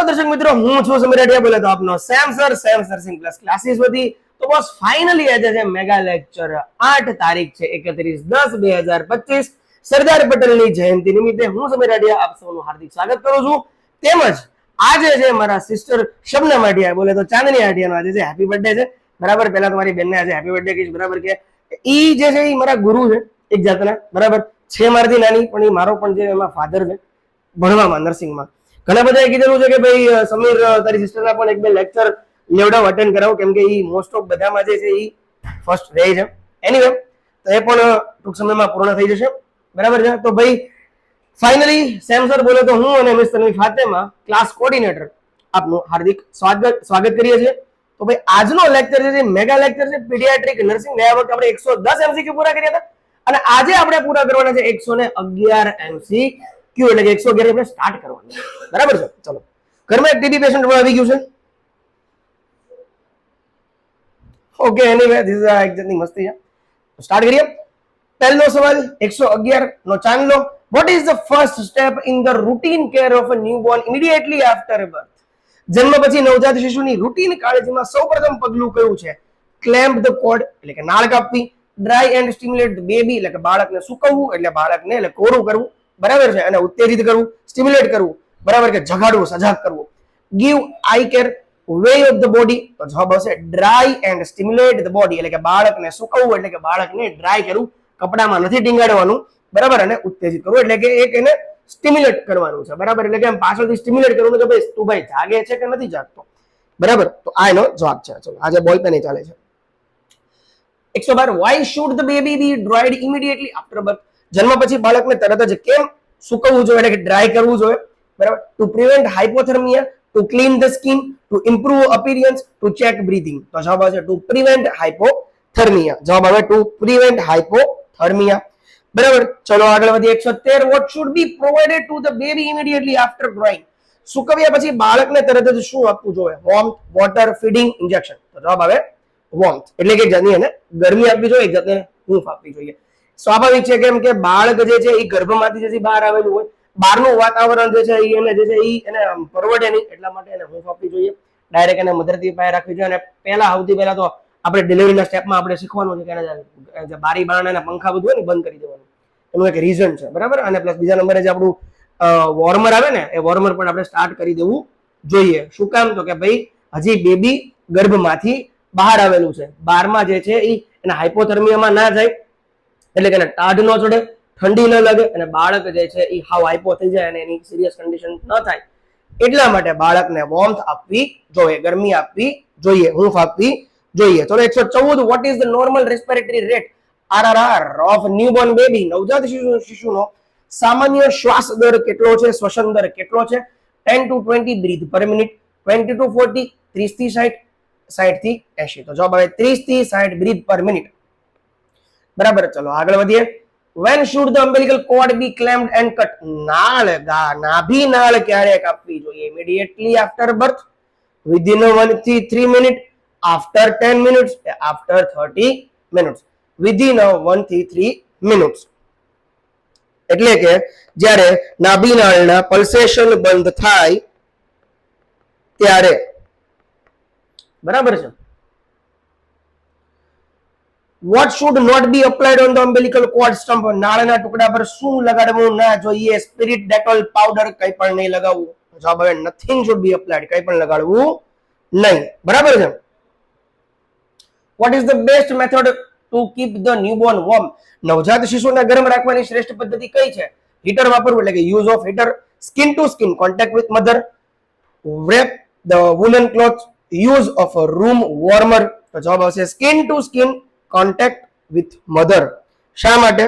દર્શક મિત્રો, હું છું સમીર રાઠિયા, બોલે તો આપનો સેમ સર પ્લસ ક્લાસીસ વતી. તો બસ ફાઇનલી આજે છે મેગા લેક્ચર 8 તારીખ છે 31/10/2025 સરદાર પટેલની જયંતિ નિમિત્તે હું સમીર રાઠિયા આપ સૌનું હાર્દિક સ્વાગત કરું છું. તેમજ આજે છે મારા સિસ્ટર શબનમ રાઠિયા, બોલે તો ચાંદની રાઠિયાનો આજે છે હેપી બર્થડે છે. બરાબર, પહેલા તમારી બેનને આજે હેપી બર્થડે કહીશ. બરાબર, કે ઈ જે છે ઈ મારા ગુરુ છે એક જાતના. બરાબર છે, મારાથી નાની, પણ ઈ મારો પણ જે એમાં ફાધર છે ભણવામાં, નર્સિંગમાં. ઘણા બધાએ કીધેલું છે કે ભાઈ સમીર તારી સિસ્ટરના પણ એક બે લેક્ચર લેવડાવ, અટેન્ડ કરાવો, કેમ કે ઈ મોસ્ટ ઓફ બધામાં જે છે ઈ ફર્સ્ટ રહે છે. એનીવે, તો એ પણ ટૂંક સમયમાં પૂર્ણ થઈ જશે. બરાબર છે. તો ભાઈ ફાઇનલી સેમ સર, બોલે તો હું અને miss Tanvi Fatema class coordinator આપનું હાર્દિક સ્વાગત કરીએ છીએ. તો ભાઈ આજનો લેક્ચર છે મેગા લેક્ચર છે પીડિયાટ્રિક નર્સિંગ. ગયા વખતે આપણે 110 MCQ પૂરા કર્યા હતા અને આજે આપણે પૂરા કરવાના છે 111 MCQ, એટલે કે 111 આપણે સ્ટાર્ટ કરવાનું. બરાબર છે. ચલો, ઘરમાં એક ટીબી પેશન્ટ આવી ગયું છે. Okay, anyway this is exactly મસ્તી છે. સ્ટાર્ટ કરીએ. પહેલો સવાલ 111 નો ચાંદ લો. What is the first step in the routine care of a newborn immediately after birth? જન્મ પછી નવજાત શિશુની રૂટીન કાળજીમાં સૌપ્રથમ પગલું કયું છે? ક્લેમ્પ ધ કોર્ડ, એટલે કે નાળ કાપવી. Dry and stimulate the baby, એટલે કે બાળકને સૂકવવું, એટલે બાળકને એટલે કોરું કરવું. બરાબર છે. અને ઉત્તેજિત કરવું, સ્ટિમ્યુલેટ કરવું. બરાબર, કે જગાડવું, સજાગ કરવું. Give I care, way of the body, તો જવાબ આવશે dry and stimulate the body, એટલે કે બાળકને સૂકવવું, એટલે કે બાળકને ડ્રાય કરવું, કપડામાં નથી ટીંગાડવાનું. બરાબર, અને ઉત્તેજિત કરવું, એટલે કે એક એને સ્ટિમ્યુલેટ કરવાનું છે. બરાબર, એટલે કે પાછળથી સ્ટિમ્યુલેટ કરવાનું કે ભાઈ તું ભાઈ જાગે છે કે નથી જાગતો. બરાબર, તો આ એનો જવાબ છે. ચલો, આજે બોલ પેન ચાલે છે. 112 why should the baby be dried immediately after birth? જન્મ પછી બાળકને તરત જ કેમ સૂકવવું જોઈએ, એટલે કે ડ્રાય કરવું જોઈએ? બરાબર, to prevent hypothermia, to clean the skin, to improve appearance, to check breathing. તો જવાબ આવશે ટુ પ્રિવેન્ટ હાઇપોથર્મિયા. જવાબ આવે ટુ પ્રિવેન્ટ હાઇપોથર્મિયા. બરાબર, ચલો આગળ વધીએ. 113 what should be provided to the baby immediately after growing? સૂકવ્યા પછી બાળકને તરત જ શું આપવું જોઈએ? Warmth, water, feeding, injection. તો જવાબ આવે વોર્મથ, એટલે કે જાની એને ગરમી આપવી જોઈએ, જાતે હૂંફ આપવી જોઈએ. સ્વાભાવિક છે, કેમ કે બાળક જે છે એ ગર્ભમાંથી જે બહાર આવેલું હોય, બહારનું વાતાવરણ જે છે એને જે છે એને પરવડે નહીં, એટલા માટે એને હૂંફ આપવી જોઈએ. ડાયરેક્ટ એને મધરથી પાસે રાખવી જોઈએ. અને સૌથી પહેલા તો આપણે ડિલિવરીના સ્ટેપમાં આપણે શીખવાનું છે કે જે બારી બારણા પંખા બધું હોય ને બંધ કરી દેવાનું. એનું એક રીઝન છે. બરાબર, અને પ્લસ બીજા નંબરે જે આપણું વોર્મર આવે ને, એ વોર્મર પણ આપણે સ્ટાર્ટ કરી દેવું જોઈએ. શું કામ? તો કે ભાઈ હજી બેબી ગર્ભમાંથી બહાર આવેલું છે, બહારમાં જે છે એ એના હાઇપોથર્મિયામાં ના જાય, એટલે કે એને ટાઢ ન ચડે, ઠંડી ન લાગે, અને બાળક જે છે એ હાવ હાઇપો થઈ જાય અને એની સિરિયસ કન્ડિશન ન થાય. એટલા માટે બાળકને વોર્મથ આપવી જોઈએ, ગરમી આપવી જોઈએ, હૂંફ આપવી જોઈએ. ચલો 114 vote is the normal respiratory rate RRR of newborn baby? નવજાત શિશુનો સામાન્ય શ્વાસ દર કેટલો છે, શ્વસન દર કેટલો છે? 10 to 20 breath per minute, 20 to 40, 30 થી 60, 60 થી 80. તો જવાબ આવે 30 થી 60 બ્રીથ પર મિનિટ. બરાબર, ચલો આગળ વધીએ. When should the umbilical cord be clamped and cut? નાભી નાળ ક્યારે કાપવી જોઈએ? Immediately after birth, within 1 to 3 minutes, after 10 minutes, after 30 minutes. Within 1 to 3 minutes, એટલે કે જ્યારે નાભી નાળના પલ્સેશન બંધ થાય ત્યારે. બરાબર છે. What should not be applied on the umbilical cord stump? નાળના ટુકડા પર શું લગાડવું ના જોઈએ? સ્પિરિટ, ડેટોલ, પાવડર, કંઈ પણ નહીં લગાવવું. જવાબ આવે નથિંગ should be applied, કંઈ પણ લગાડવું નહીં. બરાબર છે. What is the best method to keep the newborn warm? નવજાત શિશુને ગરમ રાખવાની શ્રેષ્ઠ પદ્ધતિ કઈ છે? હીટર વાપરવું, એટલે કે use of heater. Skin to skin contact with mother, wrap the woolen cloth, use of a room warmer. તો જવાબ આવશે skin to skin contact with mother. શા માટે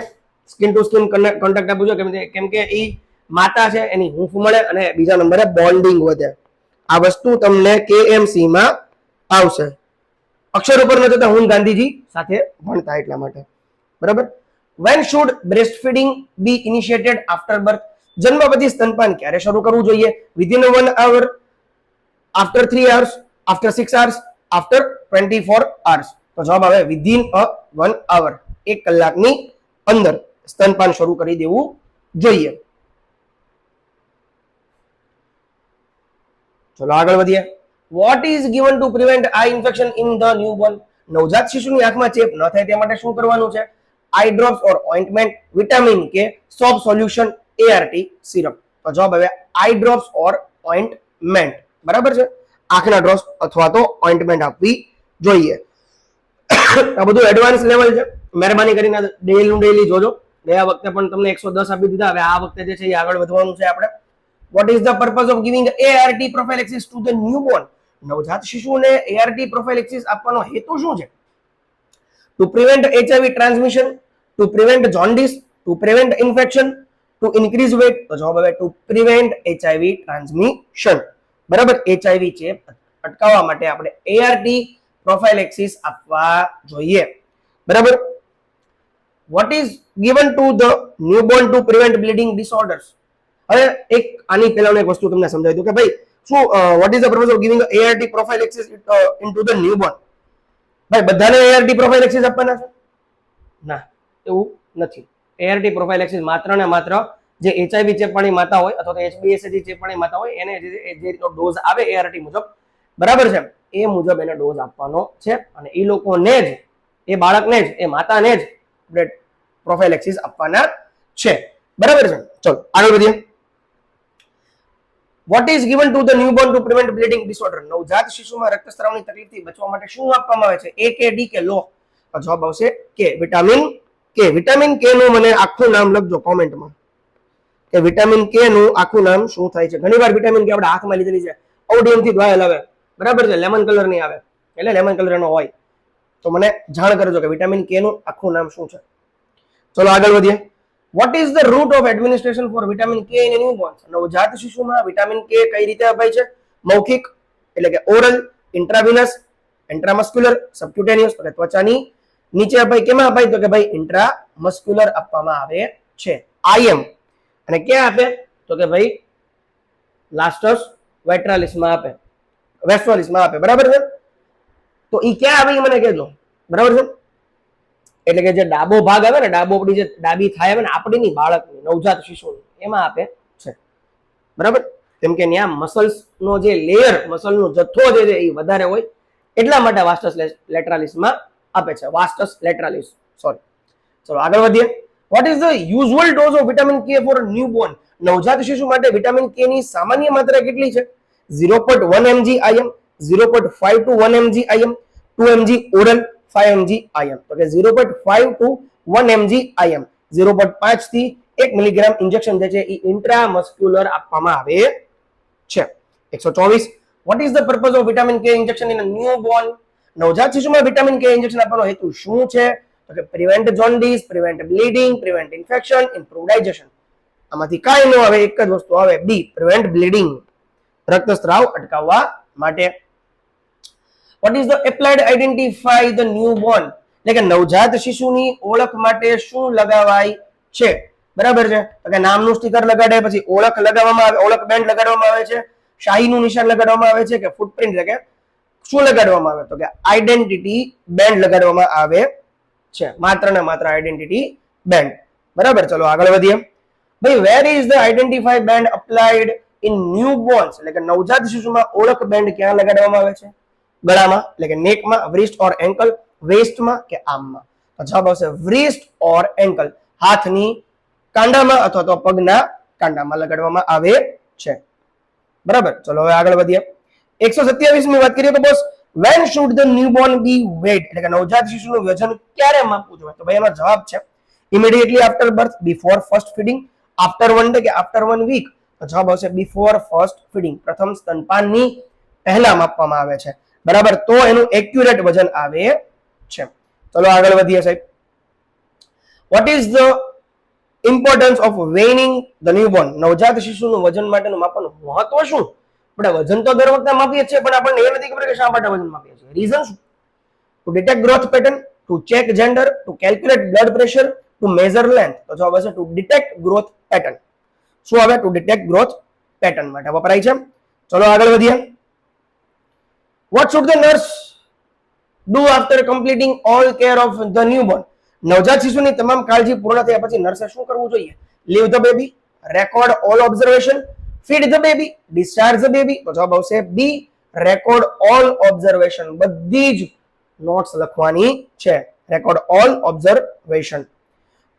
સ્કિન ટુ સ્કિન કોન્ટેક્ટ આપવું જોઈએ? કેમ કે એ માતા છે એની હૂંફ મળે, અને બીજા નંબરે બોન્ડિંગ વધે. આ વસ્તુ તમને KMC માં આવશે. અક્ષર ઉપર ન જતા હું ગાંધીજી સાથે ભણતા, એટલા માટે. બરાબર. When should breastfeeding be initiated after birth? જન્મ પછી સ્તનપાન ક્યારે શરૂ કરવું જોઈએ? Within 1 hour, after 3 hours, after 6 hours, after 24 hours. તો જવાબ આવે within 1 hour, 1 કલાકની અંદર સ્તનપાન શરૂ કરી દેવું જોઈએ. ચલો આગળ વધીએ. What is given two prevent I infection in the newborn? નવજાત શિશુની આંખમાં ચેપ ન થાય તે માટે શું કરવાનું છે? આઈ ડ્રોપ્સ ઓર ઓઇન્ટમેન્ટ, વિટામિન કે, સોપ સોલ્યુશન, એઆરટી સિરપ. તો જવાબ હવે આઈ ડ્રોપ્સ ઓર ઓઇન્ટમેન્ટ. બરાબર છે, આંખના ડ્રોપ્સ અથવા તો ઓઇન્ટમેન્ટ આપવી જોઈએ. આ બધું એડવાન્સ લેવલ છે, મહેરબાની કરીને ડેલી જોજો. ગયા વખતે પણ તમને 110 આપી દીધા, હવે આ વખતે જે છે એ આગળ વધવાનું છે આપણે. What is the purpose of giving ART prophylaxis to the newborn? નવજાત શિશુને એઆરટી પ્રોફાઇલેક્સિસ આપવાનો હેતુ શું છે? To prevent HIV transmission, to prevent jaundice, to prevent infection, to increase weight. તો જવાબ હવે ટુ પ્રિવેન્ટ એચઆઈવી ટ્રાન્સમિશન. બરાબર, એચઆઈવી ચેપ અટકાવવા માટે આપણે એઆરટી પ્રોફાઇલેક્સિસ આપવા જોઈએ. બરાબર. What is given to the newborn to prevent bleeding disorders? હવે એક આની પહેલા એક વસ્તુ તમને સમજાવી દઉં કે ભાઈ શું what is the purpose of giving ART prophylaxis into the newborn? ભાઈ બધાને એઆરટી પ્રોફાઇલેક્સિસ આપવાના છે? ના, એવું નથી. એઆરટી પ્રોફાઇલેક્સિસ માત્ર ને માત્ર જે એચઆઈવી ચેપવાળી માતા હોય અથવા તો એચબીએસએજી ચેપવાળી માતા હોય એને જે ડોઝ આવે એઆરટી મુજબ, બરાબર છે, એ મુજબ એને ડોઝ આપવાનો છે. અને એ લોકોને જ, એ બાળકને જ, એ માતાને જ આપણે પ્રોફાઇલેક્સિસ આપવાના છે. બરાબર છે. ચલો આગળ વધીએ. What is given to the newborn to prevent bleeding disorder? નવજાત શિશુમાં રક્તસ્રાવની તકલીફથી બચવા માટે શું આપવામાં આવે છે? એ કે ડી કે લો? તો જવાબ આવશે કે, વિટામિન કે. વિટામિન કે નું મને આખું નામ લખજો કોમેન્ટમાં કે વિટામિન કે નું આખું નામ શું થાય છે. ઘણીવાર વિટામિન કે આપણે હાથમાં લીધેલી છે, ઓડીએમ થી ડ્રાયલ આવે, બરાબર છે, લેમન કલર ની આવે, એટલે લેમન કલર એનો હોય, તો મને જાણ કરજો કે વિટામિન કે નું આખું નામ શું છે. ચલો આગળ વધીએ. What is the route of administration for vitamin K in newborn? નવજાત શિશુમાં વિટામિન કે કઈ રીતે અપાય છે? મૌખિક એટલે કે ઓરલ, ઇન્ટ્રાવિનસ, ઇન્ટ્રામસ્ક્યુલર, સબક્યુટેનિયસ એટલે ત્વચાની નીચે અપાય. કેમાં અપાય? તો કે ભાઈ ઇન્ટ્રામસ્ક્યુલર આપવામાં આવે છે. આઈએમ. અને ક્યાં આપે? તો કે ભાઈ લાસ્ટસ વેટ્રાલિસમાં આપે, વેસ્ટોલિસમાં આપે. બરાબર છે. તો ઈ ક્યાં આવે મને કહેજો. બરાબર છે. એટલે કે જે ડાબો ભાગ આવે ને, ડાબો આપણી જે ડાબી થાય આવે ને આપણીની બાળકની નવજાત શિશુની, એમાં આપે છે. બરાબર. કેમ કે ત્યાં મસલ્સ નો જે લેયર, મસલ નો જથ્થો જે છે એ વધારે હોય, એટલા માટે વાસ્ટસ લેટરાલિસમાં આપે છે. વાસ્ટસ લેટરાલિસ, સોરી. ચલો આગળ વધીએ. What is the usual dose of vitamin કે ફોર ન્યૂબોર્ન? નવજાત શિશુ માટે વિટામિન કે ની સામાન્ય માત્રા કેટલી છે? 0.1 mg IM, 0.5 to 1 mg IM, 2 mg oral, 5 mg IM. તો કે 0.5 to 1 mg IM, 0.5 થી 1 મિલીગ્રામ ઇન્જેક્શન જે છે એ ઇન્ટ્રામસ્ક્યુલર આપવામાં આવે છે. 124. Vote is the purpose of vitamin K injection in newborn? નવજાત શિશુમાં વિટામિન કે ઇન્જેક્શન આપવાનો હેતુ શું છે? તો કે prevent jaundice, prevent bleeding, prevent infection, improve digestion. આમાંથી કાંઈ ન આવે, એક જ વસ્તુ આવે, બી પ્રિવેન્ટ બ્લીડિંગ, રક્તસ્રાવ અટકાવવા માટે. Vote is the applied identify the newborn? એટલે કે નવજાત શિશુની ઓળખ માટે શું લગાવાય છે? બરાબર છે. તો કે નામનું સ્ટીકર લગાડે, પછી ઓળખ લગાવવામાં આવે, ઓળખ બેન્ડ લગાડવામાં આવે છે, શાહીનું નિશાન લગાડવામાં આવે છે, કે ફૂટપ્રિન્ટ એટલે કે શું લગાડવામાં આવે? તો કે આઈડેન્ટિટી બેન્ડ લગાડવામાં આવે છે. માત્ર ને માત્ર આઈડેન્ટિટી બેન્ડ. બરાબર. ચલો આગળ વધીએ. ભાઈ where is the identify band applied in newborns? એટલે કે નવજાત શિશુમાં ઓળખ બેન્ડ ક્યાં લગાડવામાં આવે છે? ગળામાં એટલે કે નેકમાં, વ્રિસ્ટ ઓર એન્કલ, વેસ્ટમાં કે આર્મમાં? તો જવાબ આવશે વ્રિસ્ટ ઓર એન્કલ, હાથની કાંડામાં અથવા તો પગના કાંડામાં લગાડવામાં આવે છે. બરાબર. ચલો હવે આગળ વધીએ. 127મી વાત કરીએ તો boss, when should the newborn be weighed? એટલે કે નવજાત શિશુનું વજન ક્યારે માપવું જોઈએ? તો ભાઈ એનો જવાબ છે immediately after birth, before first feeding, after 1 day કે after 1 week? તો જવાબ આવશે before first feeding, પ્રથમ સ્તનપાનની પહેલા માપવામાં આવે છે. બરાબર. તો એનું એક્યુરેટ વજન આવે છે. ચલો આગળ વધીએ સાહેબ. Vote is the importance of weighing the newborn? નવજાત શિશુનું વજન માટેનું માપવાનું મહત્વ શું? આપણે વજન તો દર વખતે માપીએ છીએ, પણ આપણને એ નથી ખબર કે શા માટે વજન માપીએ છીએ. રીઝન શું? To detect growth pattern, to check gender, to calculate blood pressure, to measure length? તો જવાબ હશે ટુ ડિટેક્ટ ગ્રોથ પેટર્ન. શું આવે? ટુ ડિટેક્ટ ગ્રોથ પેટર્ન માટે વપરાય છે. ચલો આગળ વધીએ. What should the nurse do after completing all care of the newborn? નવજાત શિશુની તમામ કાળજી પૂર્ણ થયા પછી નર્સે શું કરવું જોઈએ? Leave the baby, record all observation, feed the baby, discharge the baby, તો જવાબ આવશે બી, રેકોર્ડ ઓલ ઓબ્ઝર્વેશન, બધી જ નોટ્સ લખવાની છે, record all observation.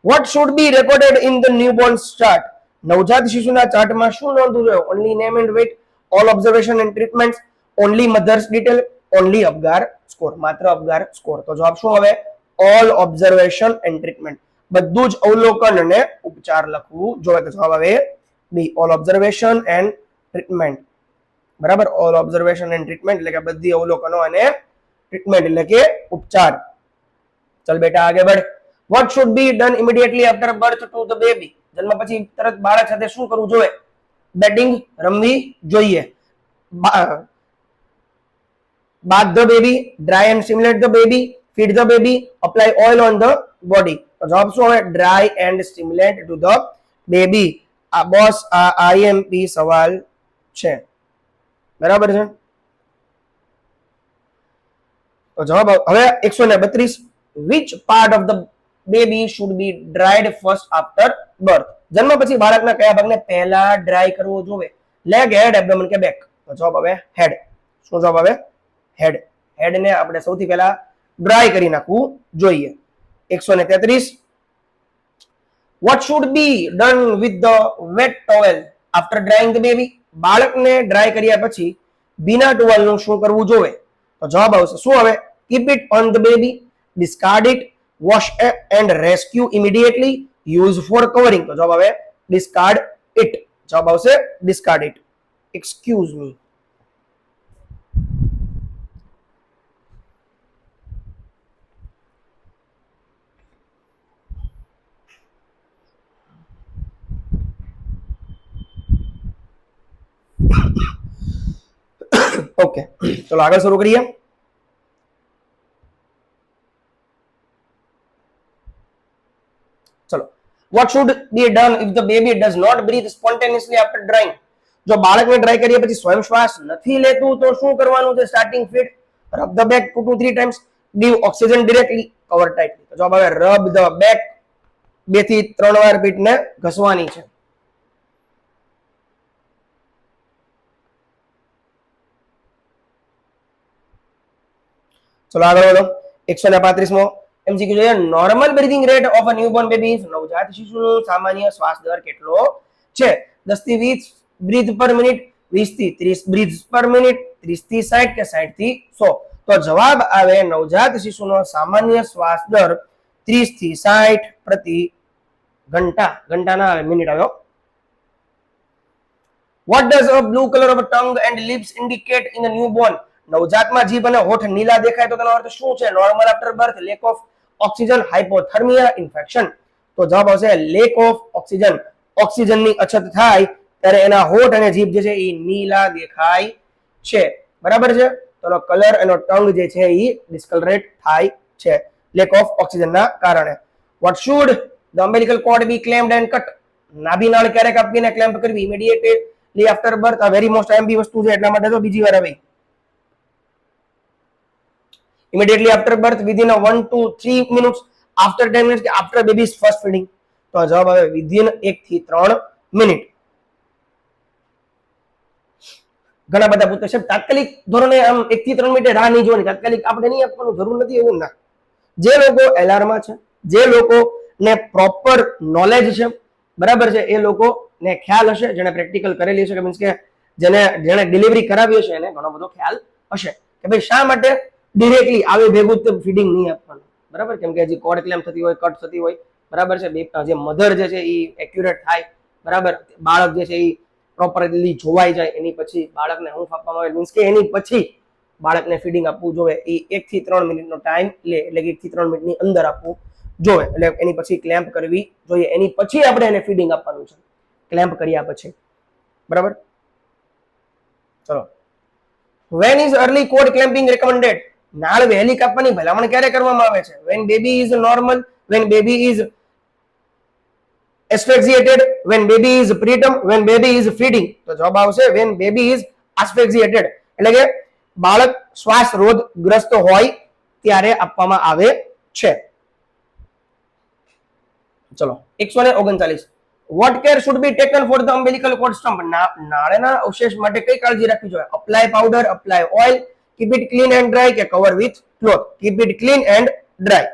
What should be recorded in the newborn chart, નવજાત શિશુના ચાર્ટમાં શું નોંધવું જોઈએ? Only name and weight, all observation and treatment, only mother's detail, only Apgar score, માત્ર અપગાર સ્કોર. તો જવાબ શું હવે? ઓલ ઓબ્ઝર્વેશન એન્ડ ટ્રીટમેન્ટ, બધું જ અવલોકન અને ઉપચાર લખવું જોઈએ. તો જવાબ આવે બી, ઓલ ઓબ્ઝર્વેશન એન્ડ ટ્રીટમેન્ટ. બરાબર, ઓલ ઓબ્ઝર્વેશન એન્ડ ટ્રીટમેન્ટ એટલે કે બધી અવલોકનો અને ટ્રીટમેન્ટ એટલે કે ઉપચાર. ચલ બેટા આગળ बढ़. What should be done immediately after birth to the baby, જન્મ પછી તરત બાળક સાથે શું કરવું જોઈએ? બેટિંગ રમવી જોઈએ. bath the baby, dry and stimulate the baby, feed the baby, apply oil on the body. તો જવાબ શું હવે? dry and stimulate to the baby. આ બોસ આ આઈએમપી સવાલ છે, બરાબર છે. તો જવાબ હવે 132, which part of the baby should be dried first after birth, જન્મ પછી બાળકના કયા ભાગને પહેલા ડ્રાય કરવો જોઈએ? લેગ, હેડ, એબ્ડોમેન કે બેક? તો જવાબ હવે હેડ. શું જવાબ હવે? હેડ. હેડ ને આપણે સૌથી પહેલા ડ્રાય કરી નાખવું જોઈએ. 133, what should be done with the wet towel after drying the baby, બાળકને ડ્રાય કર્યા પછી ભીના ટુવાલનું શું કરવું જોઈએ? તો જવાબ આવશે શું હવે? keep it on the baby, discard it, wash and rescue immediately, use for covering. તો જવાબ આવે discard it. જવાબ આવશે discard it. excuse me. Okay, ચલો આગળ શરૂ કરીએ. ચલો, what should be done if the baby does not breathe spontaneously after drying, જો બાળકને ડ્રાય કર્યા પછી સ્વયં શ્વાસ નથી લેતું તો શું કરવાનું છે? Starting feed, rub the back 2 to 3 times, give oxygen directly, cover tightly. તો જવાબ આવે rub the back, 2 થી 3 વાર પીઠને ઘસવાની છે. ચલો આગળ વધો. 135મો એમસીક્યુ જોઈએ. Normal breathing rate of a newborn baby, નવજાત શિશુનો સામાન્ય શ્વાસ દર કેટલો છે? 10 થી 20 બ્રીથ પર મિનિટ, 20 થી 30 બ્રીથ પર મિનિટ, 30 થી 60 કે 60 થી 100? તો જવાબ આવે નવજાત શિશુનો સામાન્ય શ્વાસ દર 30 થી 60 પ્રતિ ઘંટા, ઘંટાના મિનિટ આવ્યો. what does a blue color of a tongue and lips indicate in a newborn, નવજાતમાં જીભ અને હોઠ નીલા દેખાય તો તેનો અર્થ શું છે? Normal after birth, lack of oxygen, hypothermia, infection? તો જવાબ આવશે લેક ઓફ ઓક્સિજન. ઓક્સિજનની અછત થાય ત્યારે એના હોઠ અને જીભ જે છે એ નીલા દેખાય છે, બરાબર છે. તો કલર એનો ટંગ જે છે એ ડિસ્કલરેટ થાય છે લેક ઓફ ઓક્સિજનના કારણે. what should the umbilical cord be clamped and cut, નાભી નાળ ક્યારે કાપવી અને ક્લેમ્પ કરવી? Immediately after birth. આ વેરી મોસ્ટ આઈએમપી વસ્તુ છે એટલા માટે તો બીજી વાર આવી. immediately after birth, within a 1 to 3 minutes, after 10 minutes, after baby's first feeding. તો જવાબ આવે within 1 થી 3 મિનિટ. ઘણા બધા પૂછે છે તાત્કાલિક ધોરણે આમ 1 થી 3 મિનિટે રાહ નહીં જોવાની, તાત્કાલિક આપણે નહીં આપવાનું, જરૂર નથી એવું ના. જે લોકો એલઆરમાં છે, જે લોકોને પ્રોપર નોલેજ છે, બરાબર છે, એ લોકોને ખ્યાલ હશે, જેને પ્રેક્ટિકલ કરેલી છે, મીન્સ કે જેને ડિલિવરી કરાવી હશે એને ઘણો બધો ખ્યાલ હશે કે ભાઈ શા માટે ડિરેક્ટલી આવે ભેગું ફીડિંગ નહીં આપવાનું, બરાબર. કેમ કે જે કોડ ક્લેમ થતી હોય, કટ થતી હોય, બરાબર છે, જે મધર જે છે એ એક્યુરેટ થાય, બરાબર, બાળક જે છે એ પ્રોપરલી જોવાઈ જાય, એની પછી બાળકને હૂંફ આપવામાં આવે, મીન્સ કે એની પછી બાળકને ફીડિંગ આપવું જોઈએ. એ 1 થી 3 મિનિટનો ટાઈમ લે, એટલે કે 1 થી 3 મિનિટની અંદર આપવું જોઈએ. એટલે એની પછી ક્લેમ્પ કરવી જોઈએ, એની પછી આપણે એને ફીડિંગ આપવાનું છે, ક્લેમ્પ કર્યા પછી, બરાબર. ચલો, when is early cord clamping recommended, નાળ વહેલી કાપવાની ભલામણ ક્યારે કરવામાં આવે છે? when baby is normal, when baby is asphyxiated, when baby is preterm, when baby is feeding. તો જવાબ આવશે when baby is asphyxiated, એટલે કે બાળક શ્વાસ રોધગ્રસ્ત હોય ત્યારે આપવામાં આવે છે. ચલો 139, what care should be taken for the umbilical cord stump? નાળના અવશેષ માટે કઈ કાળજી રાખવી જોઈએ? Apply powder, apply oil, keep it clean and dry, કે cover with cloth? Keep it clean and dry.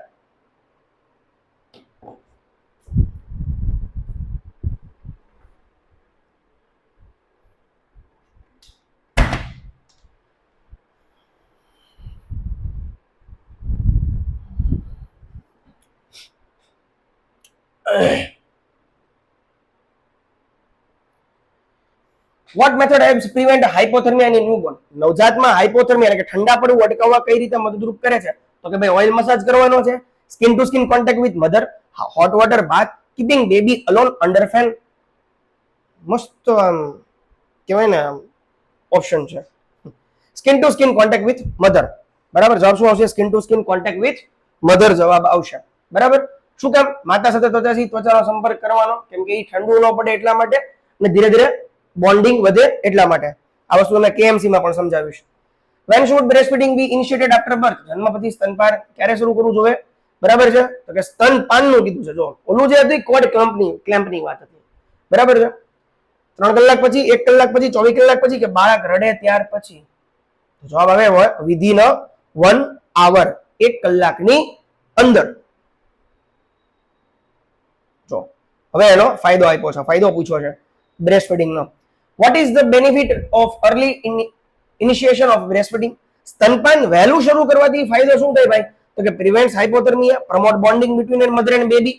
What method helps prevent hypothermia in newborn? નવજાતમાં hypothermia એટલે કે ઠંડા પડવું અટકાવવા કઈ રીતે મદદરૂપ કરે છે? તો કે ભાઈ ઓઇલ મસાજ કરવાનો છે, skin to skin contact with mother, hot water bath, keeping baby alone under fan. મસ્ત કહેવાય ને ઓપ્શન છે. Skin to skin contact with mother. બરાબર, જવાબ શું આવશે? Skin to skin contact with mother જવાબ આવશે. બરાબર, શું કામ? માતા સાથે ત્વચાનો સંપર્ક કરવાનો, કેમ કે એ ઠંડુ ન પડે એટલા માટે, અને ધીરે ધીરે બોન્ડિંગ વધે એટલા માટે. આ વસ્તુ મેં કેએમસી માં પણ સમજાવીશ. When should breast feeding be initiated after birth? જન્મ પછી સ્તનપાન ક્યારે શરૂ કરવું જોઈએ? બરાબર છે, તો કે સ્તનપાનનું કીધું છે. જો ઓલું જે હતી કોડ ક્લેમ્પની વાત હતી. બરાબર છે, 3 કલાક પછી, 1 કલાક પછી, 24 કલાક પછી, કે બાળક રડે ત્યાર પછી? જવાબ આવે વિધિન 1 hour, 1 કલાકની અંદર. જો હવે એનો ફાયદો આપ્યો છે, ફાયદો પૂછ્યો છે બ્રેસ્ટ ફીડિંગ નો. What is the benefit of early initiation of breast feeding? સ્તનપાન વહેલું શરૂ કરવાથી ફાયદો શું થાય ભાઈ? તો કે prevents hypothermia, promote bonding between mother and baby,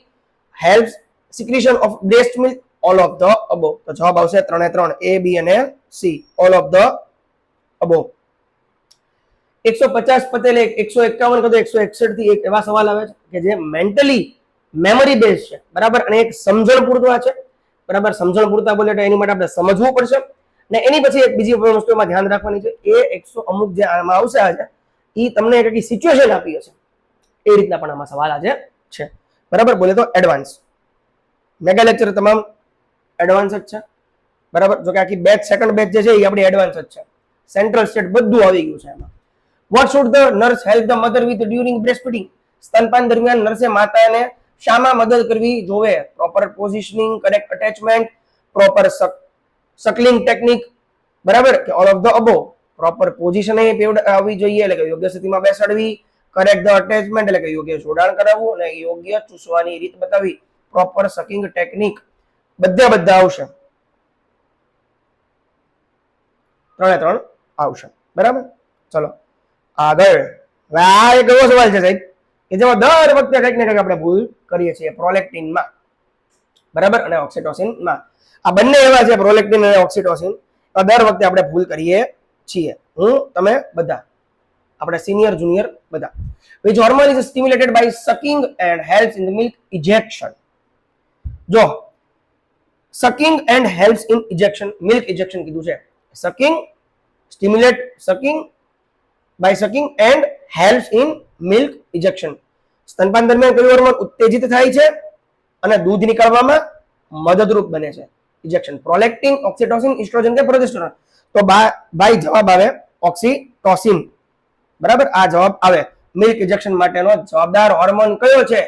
helps secretion of breast milk, all of the above. તો જવાબ આવશે 3 A, B અને C, all of the above. 150 પટેલે 151 કદો 161 થી એક એવા સવાલ આવે છે કે જે મેન્ટલી મેમરી બેઝ છે. બરાબર, અને એક સમજણ પૂરતા છે. બરાબર, સમજણ પૂરતા બોલે એટલે એની માટે આપણે સમજવું પડશે. ને એની પછી એક બીજી વસ્તુ એમાં ધ્યાન રાખવાની છે, એ 100 અમુક જે આમાં આવશે આજે, એ તમને એક સિચ્યુએશન આપી હશે, એ રીતના પણ આમાં સવાલ આજે છે. બરાબર, બોલે તો એડવાન્સ મેગા લેક્ચર તમામ એડવાન્સ જ છે. બરાબર, જો કે આખી બેચ, સેકન્ડ બેચ જે છે એ આપણી એડવાન્સ જ છે. સેન્ટ્રલ સ્ટેટ બધું આવી ગયું છે એમાં. What should the nurse help the mother with during breast feeding? સ્તનપાન દરમિયાન નર્સે માતાને શામાં મદદ કરવી જોવે? Proper positioning, correct attachment, proper suckling technique, બરાબર, કે all of the above? Proper position આવવી જોઈએ, એટલે કે યોગ્ય સ્થિતિમાં બેસાડવી, કરેક્ટ ધ અટેચમેન્ટ એટલે કે યોગ્ય જોડાણ કરાવવું, અને યોગ્ય ચૂસવાની રીત બતાવી, પ્રોપર સકિંગ ટેકનિક. બધા આવશે, 3 આવશે. બરાબર, ચલો આગળ. આ એક એવો સવાલ છે સાહેબ કે જેમાં દર વખતે કંઈક ને કંઈક આપણે ભૂલ કરીએ છીએ, પ્રોલેક્ટિનમાં, બરાબર, અને ઓક્સિટોસિનમાં. આ બંને એવા છે, પ્રોલેક્ટિન અને ઓક્સિટોસિન, દર વખતે આપણે ભૂલ કરીએ છીએ. તમે બધા, આપણે સિનિયર જુનિયર બધા. which hormone is stimulated by sucking and helps in the milk ejection? જો sucking and helps in ejection, milk ejection કીધું છે. sucking, stimulate sucking, by sucking and helps in milk ejection. સ્તનપાન દરમિયાન કયું hormone ઉત્તેજિત થાય છે અને દૂધ નીકળવામાં મદદરૂપ બને છે? ઇજેક્શન. પ્રોલેક્ટિન, ઓક્સિટોસિન, ઇસ્ટ્રોજન કે પ્રોજેસ્ટેરોન? તો ભાઈ જવાબ આવે ઓક્સિટોસિન. બરાબર, આ જવાબ આવે. મિલ્ક ઇજેક્શન માટેનો જવાબદાર હોર્મોન કયો છે?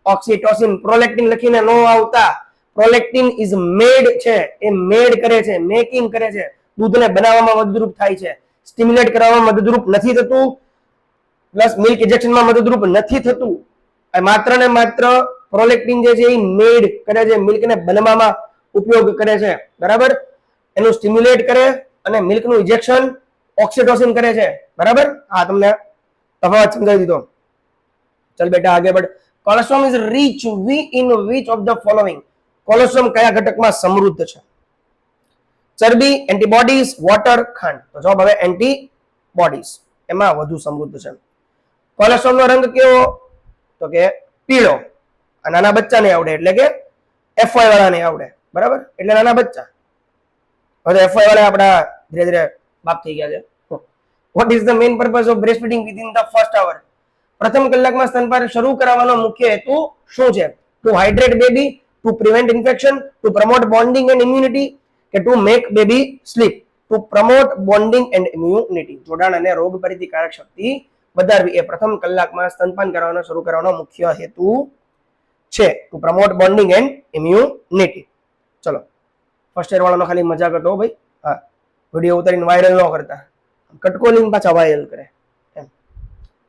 ઓક્સિટોસિન. પ્રોલેક્ટિન લખીને નો આવતા. પ્રોલેક્ટિન ઇઝ મેડ છે, એ મેડ કરે છે, મેકિંગ કરે છે, દૂધને બનાવવામાં મદદરૂપ થાય છે. સ્ટિમ્યુલેટ કરવામાં મદદરૂપ નથી થતું, પ્લસ મિલ્ક ઇજેક્શનમાં મદદરૂપ નથી થતું. માત્ર ને માત્ર પ્રોલેક્ટિન જે છે એ મેડ કરે છે, મિલ્કને બનાવવામાં ઉપયોગ કરે છે. બરાબર, એનું સ્ટિમ્યુલેટ કરે, અને મિલ્કનું ઇજેક્શન ઓક્સિટોસિન કરે છે. બરાબર, આ તમને તફાવત સમજાવી દીધો. ચલ બેટા આગે બઢ. Cholesterol is rich in which of the following? Cholesterol કયા ઘટકમાં સમૃદ્ધ છે? ચરબી, એન્ટીબોડીઝ, વોટર, ખાંડ? તો જવાબ હવે એન્ટીબોડીઝ, એમાં વધુ સમૃદ્ધ છે. કોલેસ્ટ્રોલ નો રંગ કેવો? તો કે પીળો. આ નાના બચ્ચાને આવડે, એટલે કે એફવાય વાળાને આવડે. બરાબર, એટલે નાના બચ્ચા. હવે એફવાય વાળા આપણા ધીરે ધીરે બાપ થઈ ગયા છે. What is the main purpose of breast feeding within the first hour? પ્રથમ કલાકમાં સ્તનપાન શરૂ કરાવવાનો મુખ્ય હેતુ શું છે? To hydrate baby, to prevent infection, to promote bonding and immunity, કે to make baby sleep? To promote bonding and immunity, જોડાણ અને રોગ પ્રતિકારક શક્તિ વધારવી, એ પ્રથમ કલાકમાં સ્તનપાન કરવાનો શરૂ કરવાનો મુખ્ય હેતુ છે. Two promote bonding and immunity. ચલો ફર્સ્ટ યર વાળાનો ખાલી મજાક હતો ભાઈ. હા, વિડીયો ઉતારીને વાયરલ ન કરતા, કટકો લઈને પાછા વાયરલ કરે એમ.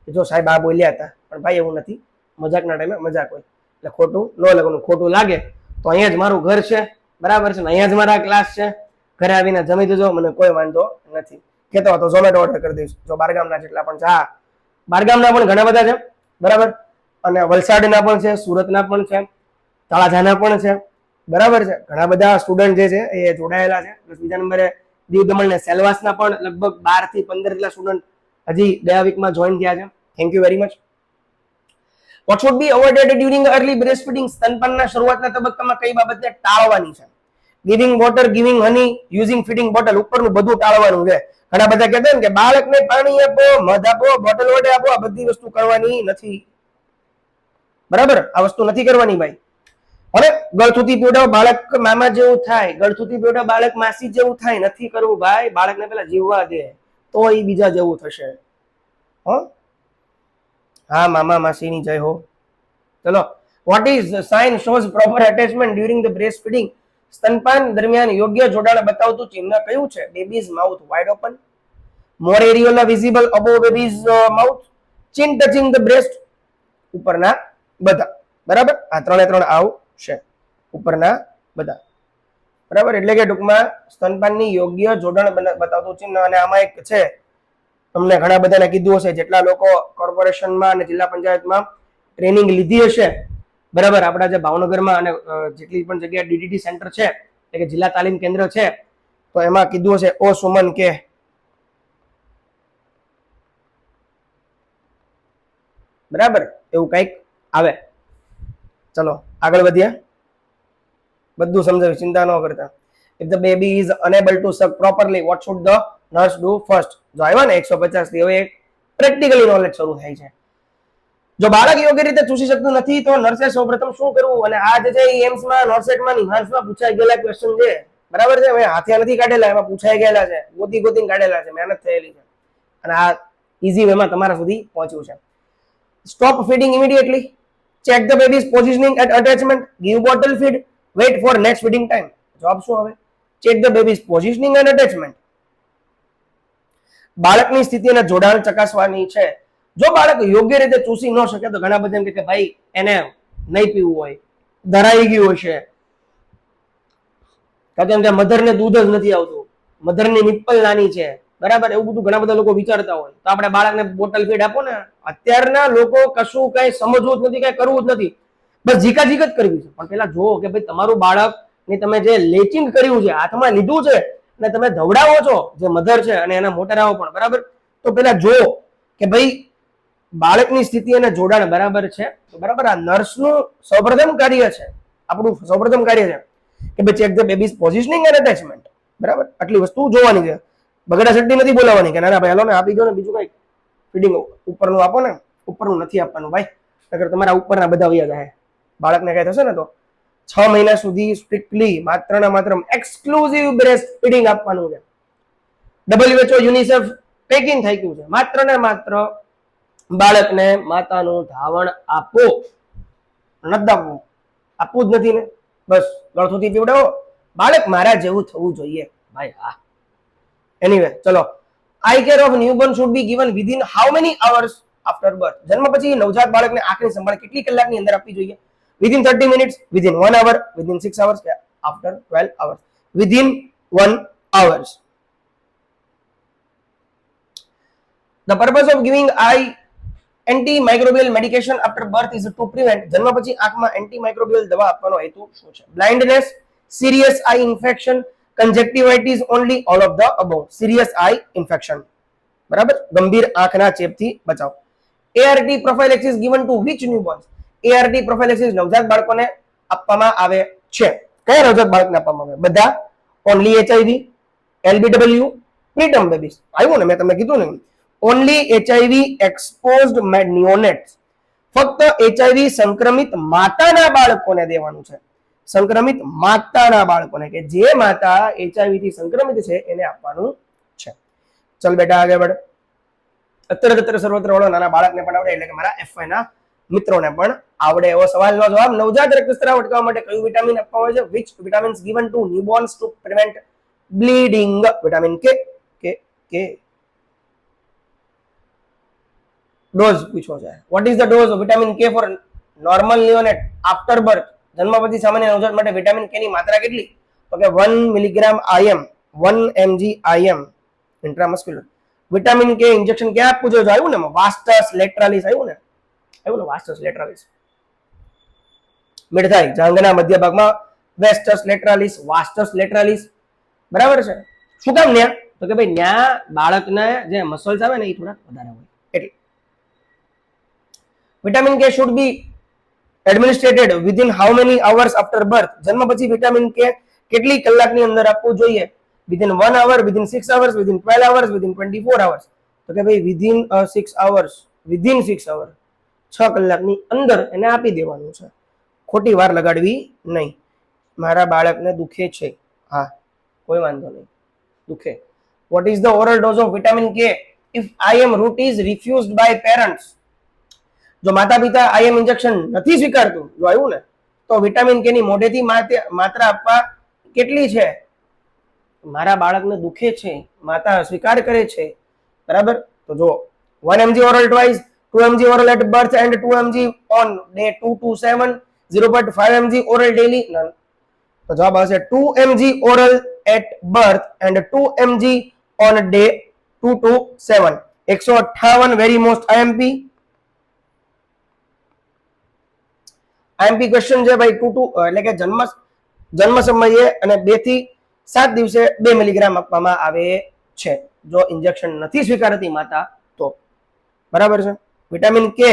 જો સાહેબ આ બોલ્યા હતા, પણ ભાઈ એવું નથી, મજાકના ટાઈમે મજાક હોય, એટલે ખોટું ન લગવાનું. ખોટું લાગે તો અહીંયા જ મારું ઘર છે, બરાબર છે ને, અહીંયા જ મારા ક્લાસ છે, ઘરે આવીને જમી દેજો, મને કોઈ વાંધો નથી. કહેતો હતો ઝોમેટો ઓર્ડર કરી દઈશ. જો બારગામના જેટલા પણ છે, હા બારગામના પણ ઘણા બધા છે, બરાબર, અને વલસાડના પણ છે, સુરતના પણ છે, તળાજાના પણ છે, બરાબર છે. ઘણા બધા સ્ટુડન્ટ જે છે એ જોડાયેલા છે. બીજા નંબરે દીવ દમણ ને સેલવાસના પણ લગભગ 12 થી 15 જેટલા સ્ટુડન્ટ હજી ગયા વીકમાં જોઈન થયા છે. Thank you very much. What should be avoided during early breast feeding? સ્તનપાનના શરૂઆતના તબક્કામાં કઈ બાબતને ટાળવાની છે? Giving water, giving honey, using feeding bottle, ઉપરનું બધું ટાળવાનું છે. ઘણા બધા કહેતા ને કે બાળકને પાણી આપો, મધ આપો, બોટલ વોટર આપો, આ બધી વસ્તુ કરવાની નથી, બરાબર, આ વસ્તુ નથી કરવાની ભાઈ. અને ગળથુથી પીવડાવો, બાળક મામા જેવું થાય, ગળથુથી પીવડાવો, બાળક માસી જેવું થાય, નથી કરવું ભાઈ. બાળકને પેલા જીવવા દે, તો એ બીજા જેવું થશે. હા મામા માસીની જય હો. ચલો, what is sign shows proper attachment during the breast feeding? સ્તનપાન દરમિયાન યોગ્ય જોડાણ બતાવતું ચિહ્ન કયું છે? Baby's mouth wide open, more areola visible above baby's mouth, chin touching the breast, ઉપરના બધા, બરાબર. આ ત્રણે ત્રણ આવશે, ઉપરના બધા, બરાબર. એટલે કે ટૂંકમાં સ્તનપાનની યોગ્ય જોડાણ બતાવતું ચિહ્ન. અને આમાં એક છે, તમને ઘણા બધાને કીધું હશે, જેટલા લોકો કોર્પોરેશનમાં અને જિલ્લા પંચાયતમાં ટ્રેનિંગ લીધી હશે, બરાબર, આપણા જે ભાવનગરમાં અને જેટલી પણ જગ્યાએ ડીડીટી સેન્ટર છે, એટલે કે જિલ્લા તાલીમ કેન્દ્ર છે, તો એમાં કીધું હશે ઓ સુમન કે, બરાબર, એવું કંઈક આવે. ચલો આગળ વધીએ, બધું સમજાવ્યું, ચિંતા ન કરતા. If the baby is unable to suck properly, what should the nurse do first? જો આવ્યા ને 150 થી, હવે પ્રેક્ટિકલી નોલેજ શરૂ થાય છે. જો બાળક યોગ્ય રીતે ચૂસી શકતું નથી તો નર્સે સૌપ્રથમ શું કરવું? અને આ જે છે એમ્સમાં, નોર્સેટમાં, નિહાન્સમાં પૂછાઈ ગયેલા ક્વેશ્ચન છે, બરાબર છે. મેં હાથે નથી કાઢેલા, એમાં પૂછાઈ ગયેલા છે, ગોતી ગોતીને કાઢેલા છે, મહેનત થયેલી છે, અને આ ઈઝી વેમાં તમારા સુધી પહોંચ્યું છે. Stop feeding immediately, check the baby's positioning at attachment, give bottle feed, wait for next feeding time. જવાબ શું આવે? Check the baby's positioning and attachment. બાળકની સ્થિતિ અને જોડાણ ચકાસવાની છે. જો બાળક યોગ્ય રીતે ચૂસી ન શકે તો ઘણા બધા એમ કે ભાઈ એને નહીં પીવું હોય, ધરાઈ ગયું હશે, કેમ કે મધરને દૂધ જ નથી આવતું, મધરની નિપ્પલ નાની છે, બરાબર, એવું બધું ઘણા બધા લોકો વિચારતા હોય. તો આપણે બાળકને બોટલ ફીડ આપો ને. અત્યારના લોકો કશું કઈ સમજવું જ નથી, કઈ કરવું જ નથી, બસ જીકાજીક જ કરવી છે. પણ પેલા જુઓ કે ભાઈ તમારું બાળક ને તમે જે લેચિંગ કર્યું છે, હાથમાં લીધું છે, અને તમે ધવડાવો છો, જે મધર છે અને એના મોટેરાઓ પણ, બરાબર, તો પેલા જુઓ કે ભાઈ બાળકની સ્થિતિ અને જોડાણ બરાબર છે, બરાબર. આ નર્સનું સૌપ્રથમ કાર્ય છે, આપણું સૌપ્રથમ કાર્ય છે કે ભાઈ check the baby's positioning and attachment, બરાબર. આટલી વસ્તુ જોવાની છે, બગડા છટ્ટી નથી બોલાવવાની કે ના ના ભાઈ હાલો ને આપી દો ને, બીજું કઈ ફીડિંગ ઉપરનું આપો ને. ઉપરનું નથી આપવાનું ભાઈ, અગર તમારા ઉપરના બધા વયા જાય, બાળકને કઈ થશે ને તો 6 મહિના સુધી સ્ટ્રિક્ટલી માત્ર ને માત્ર એક્સક્લુઝિવ બ્રેસ્ટ ફીડિંગ આપવાનું છે. WHO યુનિસેફ પેકિંગ થઈ ગયું છે, માત્ર ને માત્ર બાળકને માતાનું ધાવણ આપો, નથી આપવું, આપવું જ નથી ને, બસ ગળથુથી પીવડાવો, બાળક મારા જેવું થવું જોઈએ ભાઈ. હા, એનીવે ચલો. Eye care of newborn should be given within how many hours after birth? જન્મ પછી નવજાત બાળકને આંખની સંભાળ કેટલી કલાકની અંદર આપવી જોઈએ? Within 30 minutes, within 1 hour, within 6 hours, after 12 hours? Within 1 hour. The purpose of giving eye antimicrobial medication after birth is to prevent. જન્મ પછી આંખમાં એન્ટીમાઇક્રોબિયલ દવા આપવાનો હેતુ શું છે? Blindness, serious I infection, conjunctivitis, only all of the above. Serious I infection, બરાબર, ગંભીર આંખના ચેપથી બચાવ. ART prophylaxis given to which newborns? ART prophylaxis નવજાત બાળકોને આપવામાં આવે છે. કયા નવજાત બાળકને આપવામાં આવે? બધા, only HIV, LBW, preterm babies. આવ્યું ને, મેં તમને કીધું ને, ઓનલી HIV exposed neonates. ફક્ત HIV સંક્રમિત માતાના બાળકોને દેવાનું છે, સંક્રમિત માતાના બાળકોને, કે જે માતા HIV થી સંક્રમિત છે એને આપવાનું છે. ચલ બેટા આગળ વધ. અત્યારે સર્વત્ર વાળો નાના બાળકને પણ આવડે, એટલે કે મારા FY ના મિત્રોને પણ આવડે એવો સવાલનો જવાબ. નવજાત રક્તસ્રાવ અટકાવવા માટે કયું વિટામિન આપવામાં આવે છે? Which vitamins given to newborns to prevent bleeding? Vitamin કે ડોઝ પૂછો છે. What is the dose of vitamin કે ફોર નોર્મલ લિયોનેટ આફ્ટર બર્થ? જન્મ પછી સામાન્ય નવજાત માટે વિટામિન કે ની માત્રા કેટલી? તો કે 1 milligram IM, 1 mg IM intramuscular. Vitamin K injection ક્યાં આપવું જોઈએ? આવ્યું ને વાસ્ટસ લેટરાલિસ, આવ્યું ને વાસ્ટસ લેટરાલિસ. મિડથાઈ જાંઘના મધ્ય ભાગમાં વેસ્ટસ લેટરાલિસ, વાસ્ટસ લેટરાલિસ. બરાબર છે. શું કામ ન્યા? તો કે ભાઈ ન્યા બાળકના જે મસલ્સ આવે ને એ થોડા વધારે હોય એટલે. Vitamin K should be administered within how many hours after birth? જન્મ પછી વિટામિન કે કેટલી કલાકની અંદર આપવું જોઈએ? Within 1 hour, within 6 hours, within 12 hours, within 24 hours? તો કે ભાઈ વિધિન 6 hours, વિધિન 6 hours, 6 કલાકની અંદર એને આપી દેવાનું છે. ખોટી વાર લગાડવી નહીં. મારા બાળકને દુખે છે, હા કોઈ વાંધો નહીં, દુખે. Vote is the oral dose of vitamin કે if IM route is refused by parents? જો માતા પિતા IM ઇન્જેક્શન નથી સ્વીકારતું, જો આવ્યું ને, તો વિટામિન કે ની મોઢેથી માત્રા આપવા કેટલી છે? મારા બાળકને દુખે છે, માતા સ્વીકાર કરે છે, બરાબર. તો જો 1 mg oral twice, 2 mg oral at birth and 2 mg on day 2 to 7, 0.5 mg oral daily. None. તો જવાબ આવશે 2 mg oral at birth and 2 mg on day 2 to 7. 158 very most IMP question છે ભાઈ. 2 એટલે કે જન્મ સમયે અને 2 થી 7 દિવસે 2 મિલીગ્રામ આપવામાં આવે છે જો ઇન્જેક્શન નથી સ્વીકારતી માતા તો. બરાબર છે. વિટામિન કે